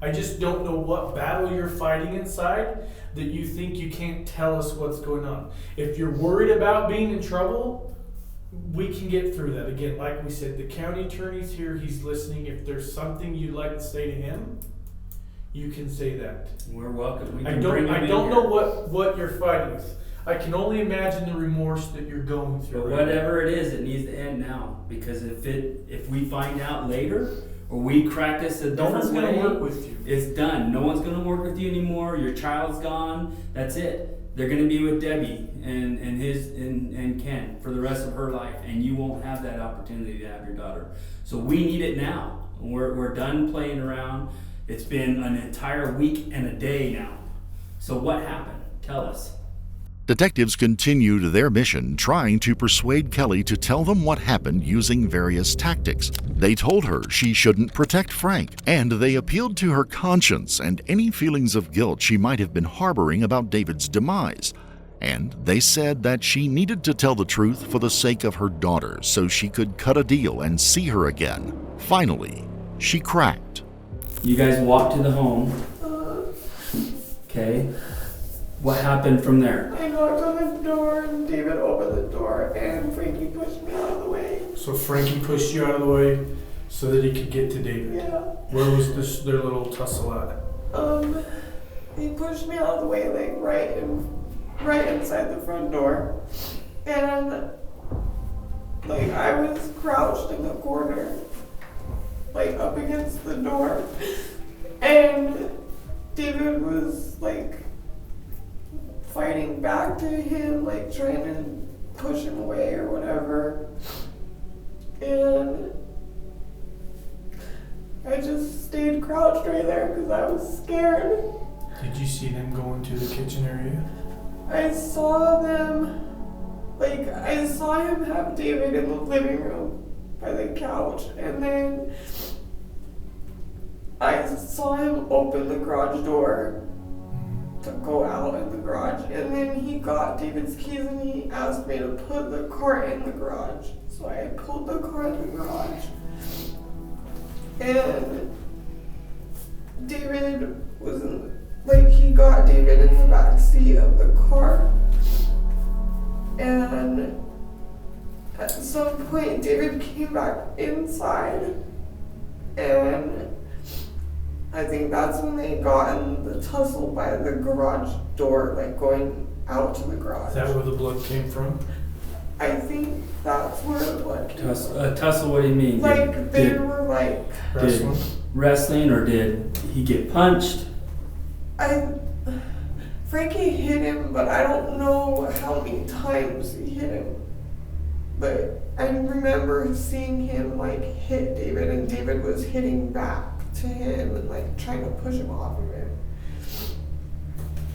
I just don't know what battle you're fighting inside that you think you can't tell us what's going on. If you're worried about being in trouble, we can get through that. Again, like we said, the county attorney's here. He's listening. If there's something you'd like to say to him, you can say that. We're welcome. I don't know what you're fighting with. I can only imagine the remorse that you're going through. But whatever it is, it needs to end now. Because if we find out later, or we crack this a different way, no one's going to work with you. It's done. No one's going to work with you anymore. Your child's gone. That's it. They're going to be with Debbie and Ken for the rest of her life, and you won't have that opportunity to have your daughter. So we need it now. We're done playing around. It's been an entire week and a day now. So what happened? Tell us. Detectives continued their mission, trying to persuade Kelly to tell them what happened using various tactics. They told her she shouldn't protect Frank, and they appealed to her conscience and any feelings of guilt she might have been harboring about David's demise. And they said that she needed to tell the truth for the sake of her daughter so she could cut a deal and see her again. Finally, she cracked. You guys walked to the home. Okay. What happened from there? I knocked on the door, and David opened the door, and Frankie pushed me out of the way. So Frankie pushed you out of the way so that he could get to David. Yeah. Where was their little tussle at? He pushed me out of the way, like right inside the front door, and like I was crouched in the corner, like up against the door, and David was like fighting back to him, like trying to push him away or whatever. And I just stayed crouched right there because I was scared. Did you see them go into the kitchen area? I saw them, like I saw him have David in the living room by the couch, and then I saw him open the garage door to go out in the garage, and then he got David's keys and he asked me to put the car in the garage. So I pulled the car in the garage, and David was he got David in the back seat of the car, and at some point David came back inside, and I think that's when they got in the tussle by the garage door, like going out to the garage. Is that where the blood came from? I think that's where the blood came from. Tussle, what do you mean? Like they were like wrestling, or did he get punched? Frankie hit him, but I don't know how many times he hit him. But I remember seeing him like hit David, and David was hitting back to him and like trying to push him off of him.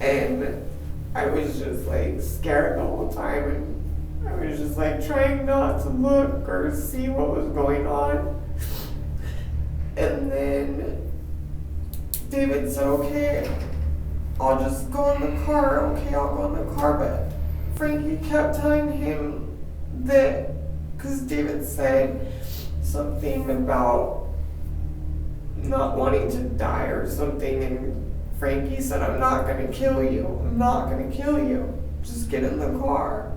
And I was just like scared the whole time, and I was just like trying not to look or see what was going on. And then David said, okay, I'll just go in the car. Okay, I'll go in the car. But Frankie kept telling him that, because David said something about not wanting to die or something, and Frankie said, I'm not going to kill you. I'm not going to kill you. Just get in the car.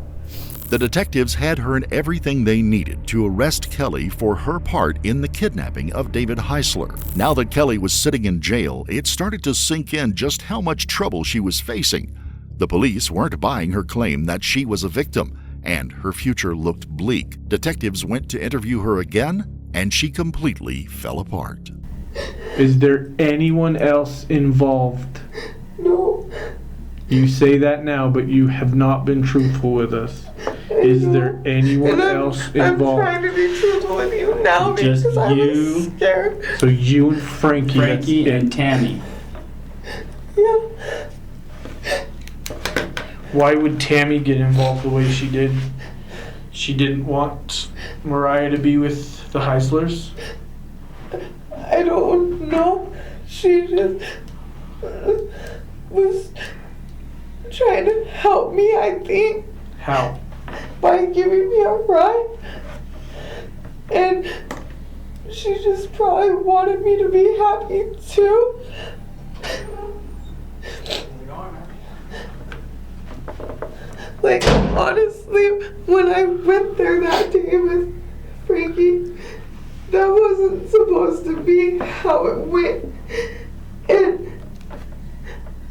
The detectives had heard everything they needed to arrest Kelly for her part in the kidnapping of David Heisler. Now that Kelly was sitting in jail, it started to sink in just how much trouble she was facing. The police weren't buying her claim that she was a victim, and her future looked bleak. Detectives went to interview her again, and she completely fell apart. Is there anyone else involved? No. You say that now, but you have not been truthful with us. Is there anyone else involved? I'm trying to be truthful with you now because I was scared. So you and Frankie and Tammy. Yeah. Why would Tammy get involved the way she did? She didn't want Mariah to be with the Heislers? I don't know. She just was trying to help me, I think. How? By giving me a ride. And she just probably wanted me to be happy too. Like, honestly, when I went there that day with Frankie, that wasn't supposed to be how it went. And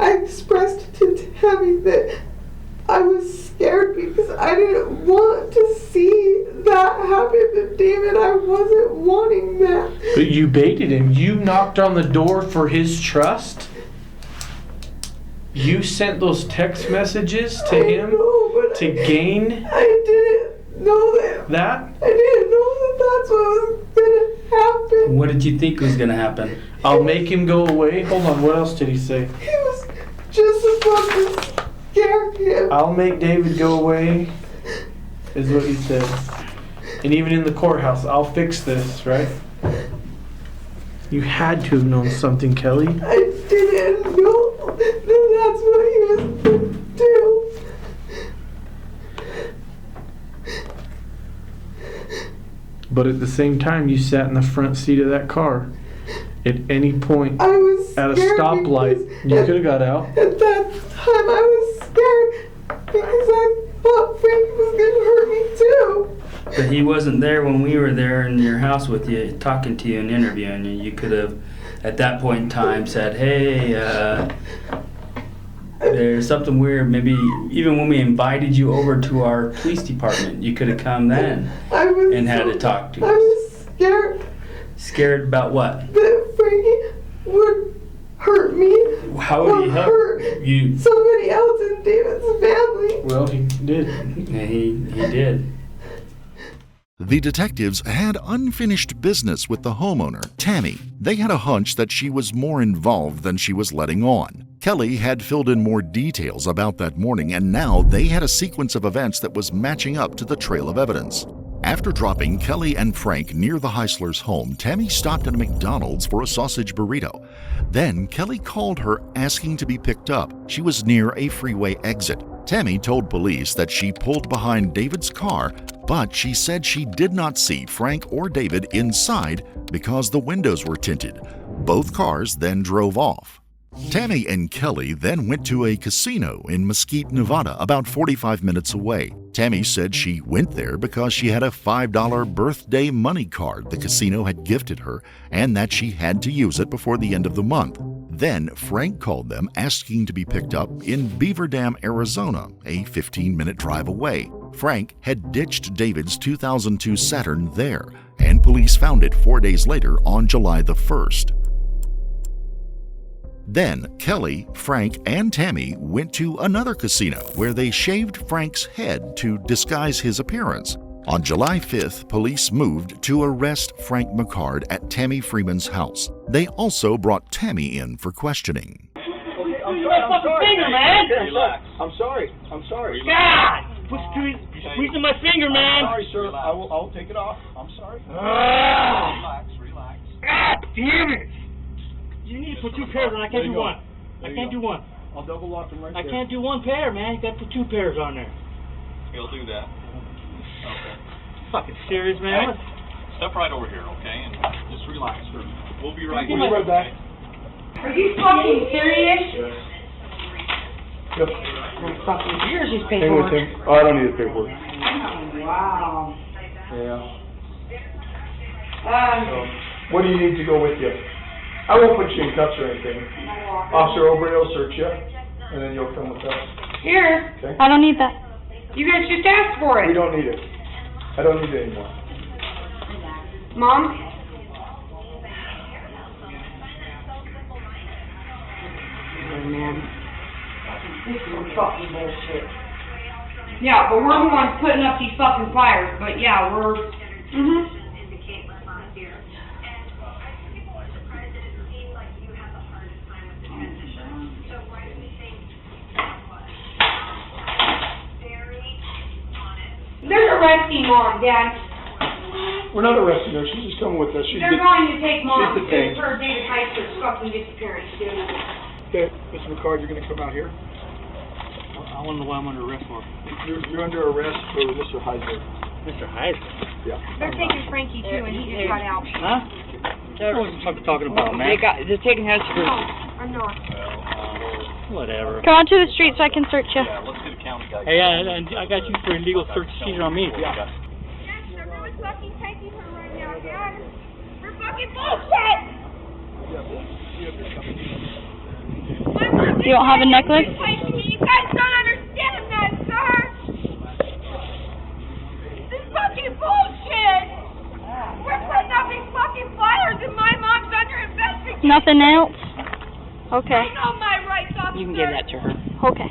I expressed to Tammy that I was scared because I didn't want to see that happen to David. I wasn't wanting that. But you baited him. You knocked on the door for his trust? You sent those text messages to him to gain? I didn't know that. I didn't know that that's what was going to happen. What did you think was going to happen? I'll make him go away. Hold on, what else did he say? He was just supposed to scare him. I'll make David go away, is what he said. And even in the courthouse, I'll fix this, right? You had to have known something, Kelly. I didn't know that that's what he was going to do. But at the same time, you sat in the front seat of that car. At any point, I was at a scared stoplight, you could have got out. At that time, I was scared because I thought Frankie was going to hurt me too. But he wasn't there when we were there in your house with you, talking to you and interviewing you. You could have, at that point in time, said, hey, there's something weird. Maybe even when we invited you over to our police department, you could have come then and had to talk to us. I was scared. Scared about what? That Frankie would hurt me. How would he hurt you? Somebody else in David's family. Well, he did. Yeah, he did. The detectives had unfinished business with the homeowner, Tammy. They had a hunch that she was more involved than she was letting on. Kelly had filled in more details about that morning, and now they had a sequence of events that was matching up to the trail of evidence. After dropping Kelly and Frank near the Heislers' home, Tammy stopped at a McDonald's for a sausage burrito. Then Kelly called her asking to be picked up. She was near a freeway exit. Tammy told police that she pulled behind David's car, but she said she did not see Frank or David inside because the windows were tinted. Both cars then drove off. Tammy and Kelly then went to a casino in Mesquite, Nevada, about 45 minutes away. Tammy said she went there because she had a $5 birthday money card the casino had gifted her and that she had to use it before the end of the month. Then Frank called them asking to be picked up in Beaver Dam, Arizona, a 15-minute drive away. Frank had ditched David's 2002 Saturn there, and police found it 4 days later on July the 1st. Then Kelly, Frank, and Tammy went to another casino where they shaved Frank's head to disguise his appearance. On July 5th, police moved to arrest Frank McCard at Tammy Freeman's house. They also brought Tammy in for questioning. I'm sorry, finger, man. Relax. I'm sorry. God! Squeezing my finger, man. I'm sorry, sir. I will take it off. I'm sorry. Relax. Ah, damn it! You need to put 2 pairs on. I can't do one. I can't do one. I'll double lock them right I there. can't do 1 pair, man. You got to put 2 pairs on there. He'll do that. Okay. Fucking serious, man. Hey, step right over here, okay? And just relax. We'll be right We'll be right back. Are you fucking serious? Yep. Fucking years he's Hang with him. Oh, I don't need the paperwork. Wow. Yeah. What do you need to go with you? I won't put you in cuffs or anything. Officer Obrey will search you, and then you'll come with us. Here. Okay? I don't need that. You guys just asked for We it. don't need it. I don't need it anymore. Mom? Oh, man. This is some fucking bullshit. Yeah, but we're the ones putting up these fucking fires, but yeah, we're... Mm-hmm. They're arresting Mom, Dad. We're not arresting her. She's just coming with us. They're going to take Mom she's detained. for David Heisler's fucking disappearance, dude. Okay, Mr. McCard, you're going to come out here. I want to know why I'm under arrest for. You're under arrest for Mr. Heisler. Mr. Heisler? Yeah. They're taking Frankie too, and he just got out. Huh? What was the talking about, man? They're taking him to... I'm not. Whatever. Come on to the street so I can search you. Yeah, let's get a county guy. Hey, and I got you for illegal search and seizure on me. Yes, they're really fucking taking her right now, Dad. We're fucking bullshit! You don't have a necklace? You guys don't understand that, sir! This is fucking bullshit! We're putting up these fucking fires and my mom's under investigation! Nothing else? Okay. I know my rights, officer! You can give that to her. Okay.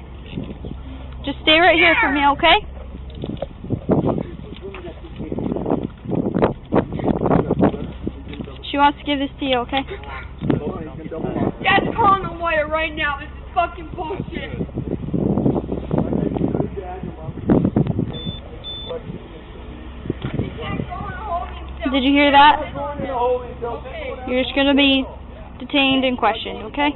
Just stay right here for me, okay? She wants to give this to you, okay? Dad's calling a lawyer right now. This is fucking bullshit. Did you hear that? You're just going to be detained and questioned, okay?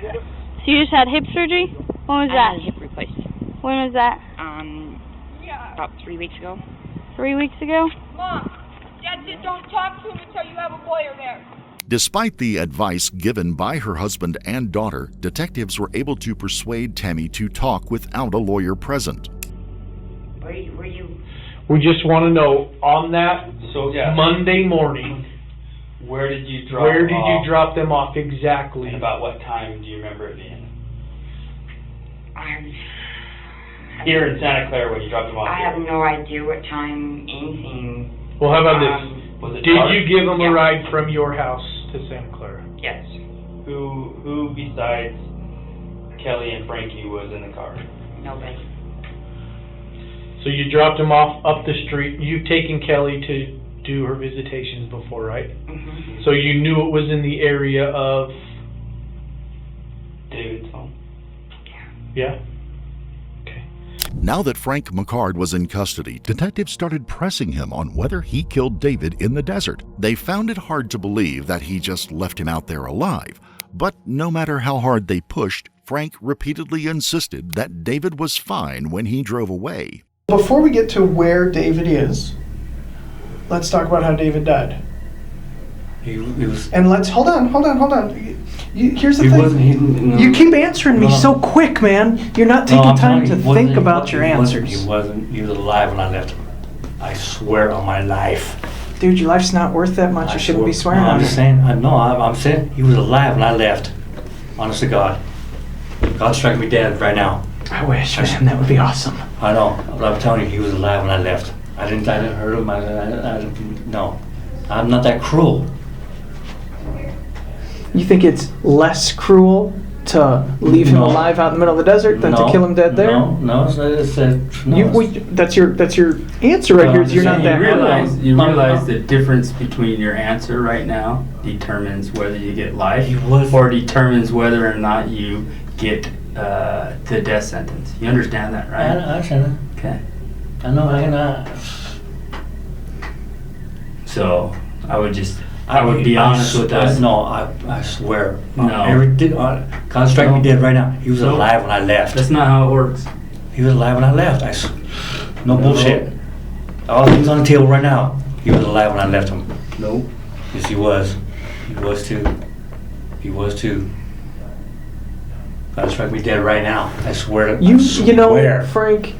So you just had hip surgery? When was that? I had a hip replacement. When was that? About 3 weeks ago. 3 weeks ago? Mom, Dad said don't talk to him until you have a lawyer there. Despite the advice given by her husband and daughter, detectives were able to persuade Tammy to talk without a lawyer present. Were you? We just want to know, on that Yeah. Monday morning, Where did you drop where them did off? you drop them off exactly? And about what time do you remember it being? Here in Santa Clara when you dropped them off. I have no idea what time anything. Well, how about this? Was it Did dark? you give them a ride from your house to Santa Clara? Yes. Who besides Kelly and Frankie was in the car? Nobody. So you dropped them off up the street. You've taken Kelly to do her visitations before, right? Mm-hmm. So you knew it was in the area of... David's home. Yeah? Now that Frank McCard was in custody, detectives started pressing him on whether he killed David in the desert. They found it hard to believe that he just left him out there alive. But no matter how hard they pushed, Frank repeatedly insisted that David was fine when he drove away. Before we get to where David is, let's talk about how David died. He was... And let's hold on. Here's the He thing. wasn't... No. You keep answering me so quick, man. You're not taking time to think about your answers. He was alive when I left him. I swear on my life. Dude, your life's not worth that much. You shouldn't be swearing on I'm it. just saying, I'm saying he was alive when I left. Honest to God. God strike me dead right now. I wish, man. That would be awesome. I know, but I'm telling you, he was alive when I left. I didn't hurt him. No. I'm not that cruel. You think it's less cruel to leave him alive out in the middle of the desert than to kill him dead there? No. That's your answer right here. Is you're not that You realize the difference between your answer right now determines whether you get life or determines whether or not you get the death sentence. You understand that, right? I understand that. Okay. I know. So I would be honest with us. No, I swear. No. Everything. God strike me dead right now. He was alive when I left. That's not how it works. He was alive when I left. No bullshit. All things on the table right now. He was alive when I left him. Nope. Yes, he was. He was too. God strike me dead right now. I swear. You know, Frank,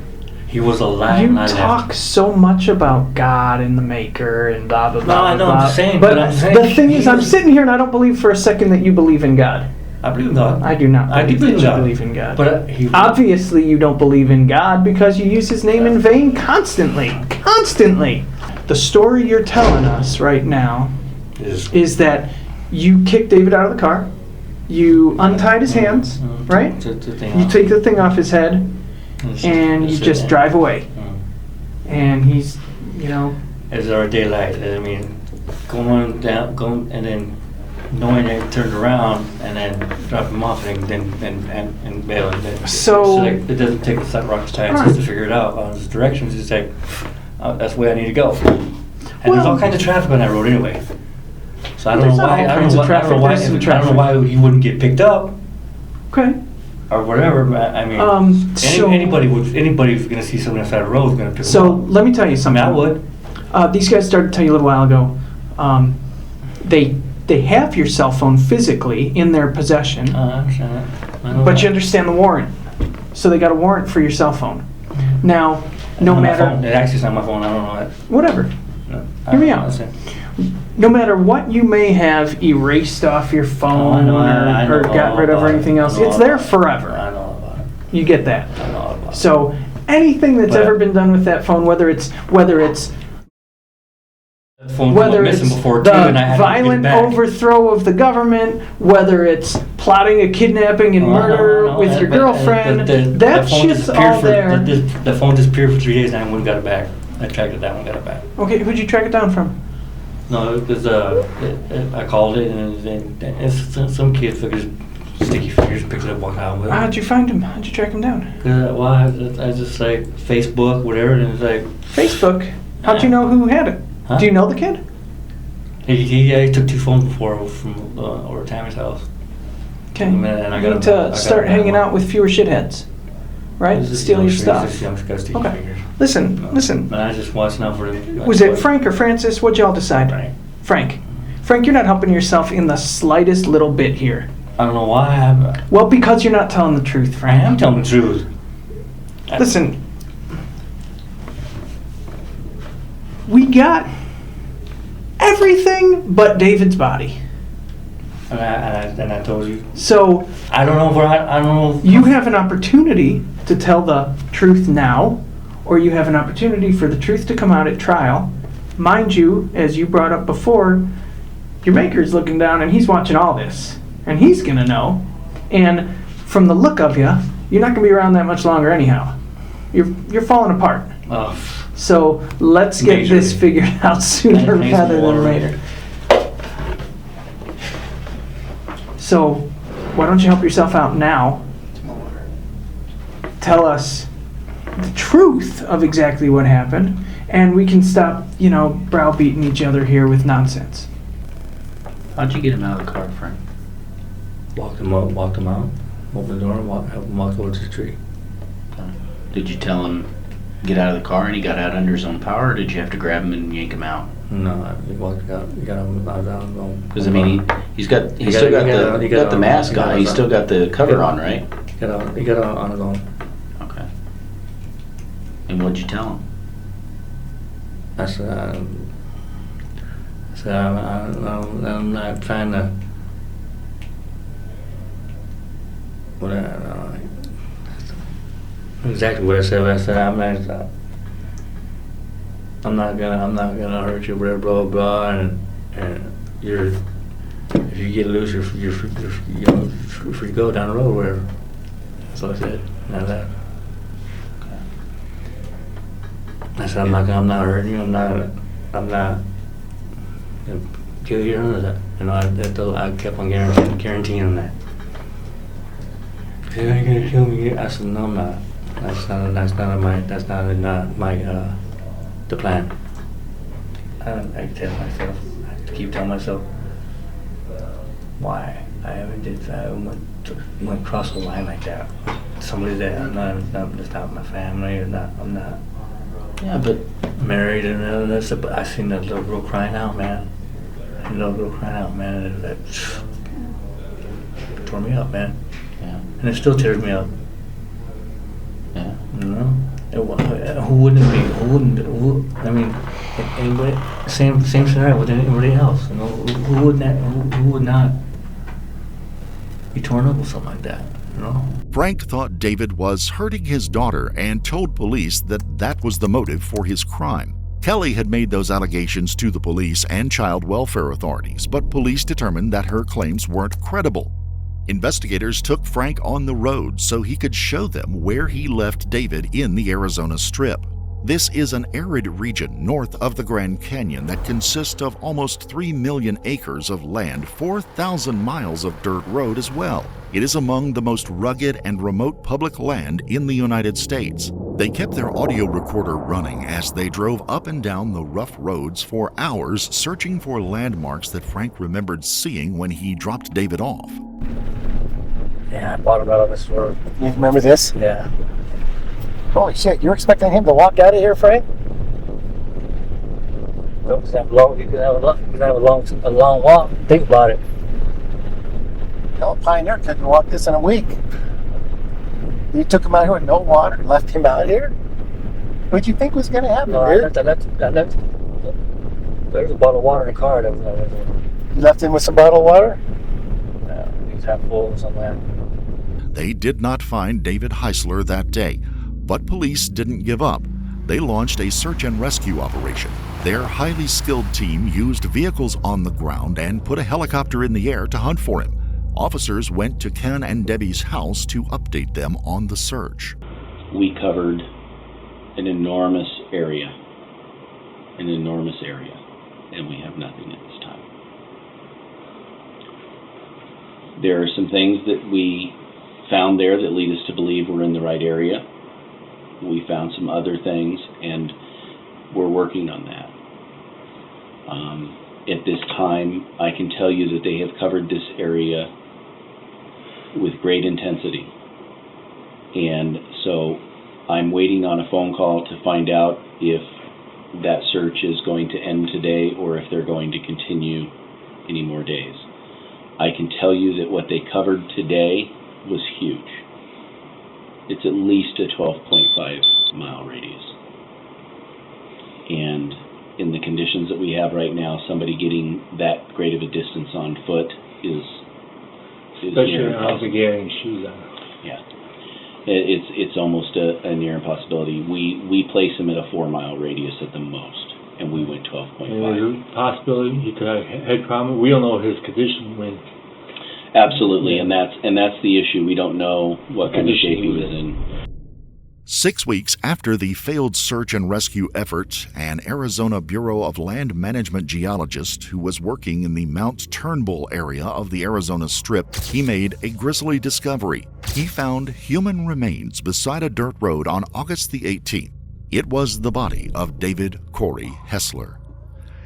He was alive. You talk so much about God and the Maker and blah blah blah. No, I know. Blah. I'm just saying. But I'm saying, the thing is, I'm sitting here and I don't believe for a second that you believe in God. I believe in God. I do not. I do believe in that God. you believe in God. But obviously, you don't believe in God because you use His name in vain constantly. Constantly. The story you're telling us right now is that you kicked David out of the car. You untied his hands, right? You take the thing off his head, and you just drive away. And he's, As our daylight. I mean, going and then knowing they turned around and then drop him off and bail. So it doesn't take us that rocket science to figure it out on his directions. It's like, that's the way I need to go. And there's all kinds of traffic on that road anyway. So I don't know why. I don't know why he wouldn't get picked up. Okay. Or whatever. I mean, anybody's gonna see something on the side of the road is gonna pick him up. So let me tell you something. I would. These guys started to tell you a little while ago. They have your cell phone physically in their possession. I understand that. But you understand the warrant. So they got a warrant for your cell phone. Now, no matter... It actually is not my phone. I don't know that. Whatever. No, Hear me out. No matter what you may have erased off your phone or got rid of or anything else, it's there forever. I know about it. You get that. I know about it. So anything that's ever been done with that phone, whether it's the violent overthrow of the government, whether it's plotting a kidnapping and murder with your girlfriend, that shit's all there. The phone disappeared for 3 days and I went and got it back. I tracked it down and got it back. Okay, who'd you track it down from? No, it was I called it and some kid took his sticky fingers, picked it up, walked out with it. How'd you find him? How'd you track him down? I just like Facebook, whatever, and it's like Facebook. How'd you know who had it? Huh? Do you know the kid? He took 2 phones before from over Tammy's house. Okay. You need to start hanging out with fewer shitheads, right? Steal your stuff. Okay. Listen. And I just watching out for him. Was it Frank or Francis? What'd y'all decide? Frank. Frank, you're not helping yourself in the slightest little bit here. I don't know why. Well, because you're not telling the truth, Frank. I am telling the truth. Listen. We got everything but David's body. And I told you. So I don't know. You have an opportunity to tell the truth now, or you have an opportunity for the truth to come out at trial. Mind you, as you brought up before, your maker's looking down and he's watching all this, and he's gonna know. And from the look of you, you're not gonna be around that much longer anyhow. You're falling apart. Oh. So let's get this figured out sooner rather than later. So why don't you help yourself out now? Tell us the truth of exactly what happened, and we can stop, browbeating each other here with nonsense. How'd you get him out of the car, Frank? Walked him out, opened the door, helped him walk towards the tree. Did you tell him get out of the car and he got out under his own power, or did you have to grab him and yank him out? No, he walked out. He got him out of his own. Because he's still got the mask on. He's still got the cover on, right? He got out on his own. Okay. And what'd you tell him? I said I'm not trying to. Exactly what I said. I said I'm not gonna hurt you, blah blah blah, and if you get loose, you're free to go down the road, or wherever. That's what I said. Not that. I said I'm not hurting you. I'm not gonna kill you or that. I kept on guaranteeing him that. You're not gonna kill me. I said no, I'm not. That's not my the plan. I tell myself, I keep telling myself why I went across the line like that. Somebody that that's not my family, or not. I'm not. Yeah, but married and all that stuff. But I seen that little girl crying out, man. And that tore me up, man. Yeah. And it still tears me up. Yeah. Who wouldn't it be? I mean, anybody, same scenario with anybody else. You know, who would not be torn up with something like that? You know. Frank thought David was hurting his daughter and told police that was the motive for his crime. Kelly had made those allegations to the police and child welfare authorities, but police determined that her claims weren't credible. Investigators took Frank on the road so he could show them where he left David in the Arizona Strip. This is an arid region north of the Grand Canyon that consists of almost 3 million acres of land, 4,000 miles of dirt road as well. It is among the most rugged and remote public land in the United States. They kept their audio recorder running as they drove up and down the rough roads for hours, searching for landmarks that Frank remembered seeing when he dropped David off. Yeah, I bought about on this road. You remember this? Yeah. Holy shit, you're expecting him to walk out of here, Frank? You can have a long walk. Think about it. No, Pioneer couldn't walk this in a week. You took him out here with no water, left him out here? What'd you think was going to happen, No, dude? I left. There's a bottle of water in the car. That was You left him with some bottled water? Yeah, he was half full or somewhere. They did not find David Heisler that day, but police didn't give up. They launched a search and rescue operation. Their highly skilled team used vehicles on the ground and put a helicopter in the air to hunt for him. Officers went to Ken and Debbie's house to update them on the search. We covered an enormous area, and we have nothing at this time. There are some things that we found there that lead us to believe we're in the right area. We found some other things, and we're working on that. At this time, I can tell you that they have covered this area with great intensity. And so I'm waiting on a phone call to find out if that search is going to end today or if they're going to continue any more days. I can tell you that what they covered today was huge. It's at least a 12.5 mile radius. And in the conditions that we have right now, somebody getting that great of a distance on foot is especially if you're getting shoes on. Yeah. It's almost a near impossibility. We place him at a 4 mile radius at the most, and we went 12.5. And there's a possibility he could have head trauma. We don't know his condition when. Absolutely, and that's the issue. We don't know what kind of shape he was in. 6 weeks after the failed search and rescue effort, an Arizona Bureau of Land Management geologist who was working in the Mount Turnbull area of the Arizona Strip, he made a grisly discovery. He found human remains beside a dirt road on August the 18th. It was the body of David Corey Heisler.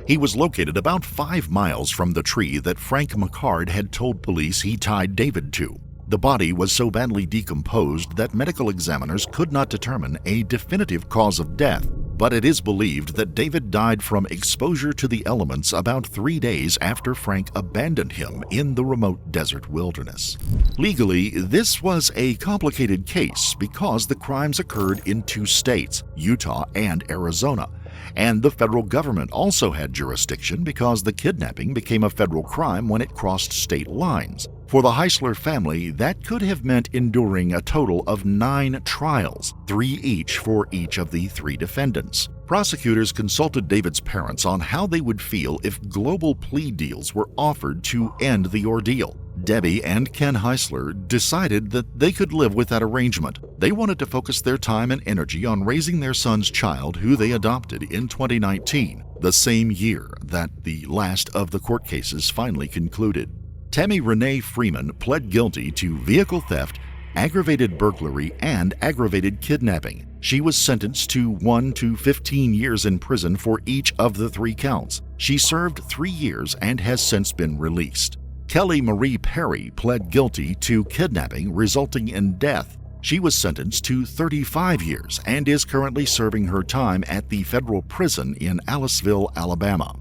He was located about 5 miles from the tree that Frank McCard had told police he tied David to. The body was so badly decomposed that medical examiners could not determine a definitive cause of death, but it is believed that David died from exposure to the elements about 3 days after Frank abandoned him in the remote desert wilderness. Legally, this was a complicated case because the crimes occurred in 2 states, Utah and Arizona, and the federal government also had jurisdiction because the kidnapping became a federal crime when it crossed state lines. For the Heisler family, that could have meant enduring a total of 9 trials, 3 each for each of the 3 defendants. Prosecutors consulted David's parents on how they would feel if global plea deals were offered to end the ordeal. Debbie and Ken Heisler decided that they could live with that arrangement. They wanted to focus their time and energy on raising their son's child, who they adopted in 2019, the same year that the last of the court cases finally concluded. Tammy Renee Freeman pled guilty to vehicle theft, aggravated burglary, and aggravated kidnapping. She was sentenced to 1 to 15 years in prison for each of the 3 counts. She served 3 years and has since been released. Kelly Marie Perry pled guilty to kidnapping resulting in death. She was sentenced to 35 years and is currently serving her time at the federal prison in Aliceville, Alabama.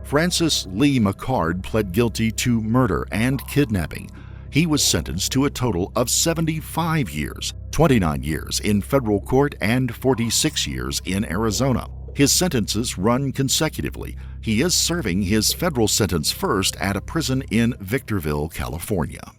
Francis Lee McCard pled guilty to murder and kidnapping. He was sentenced to a total of 75 years, 29 years in federal court and 46 years in Arizona. His sentences run consecutively. He is serving his federal sentence first at a prison in Victorville, California.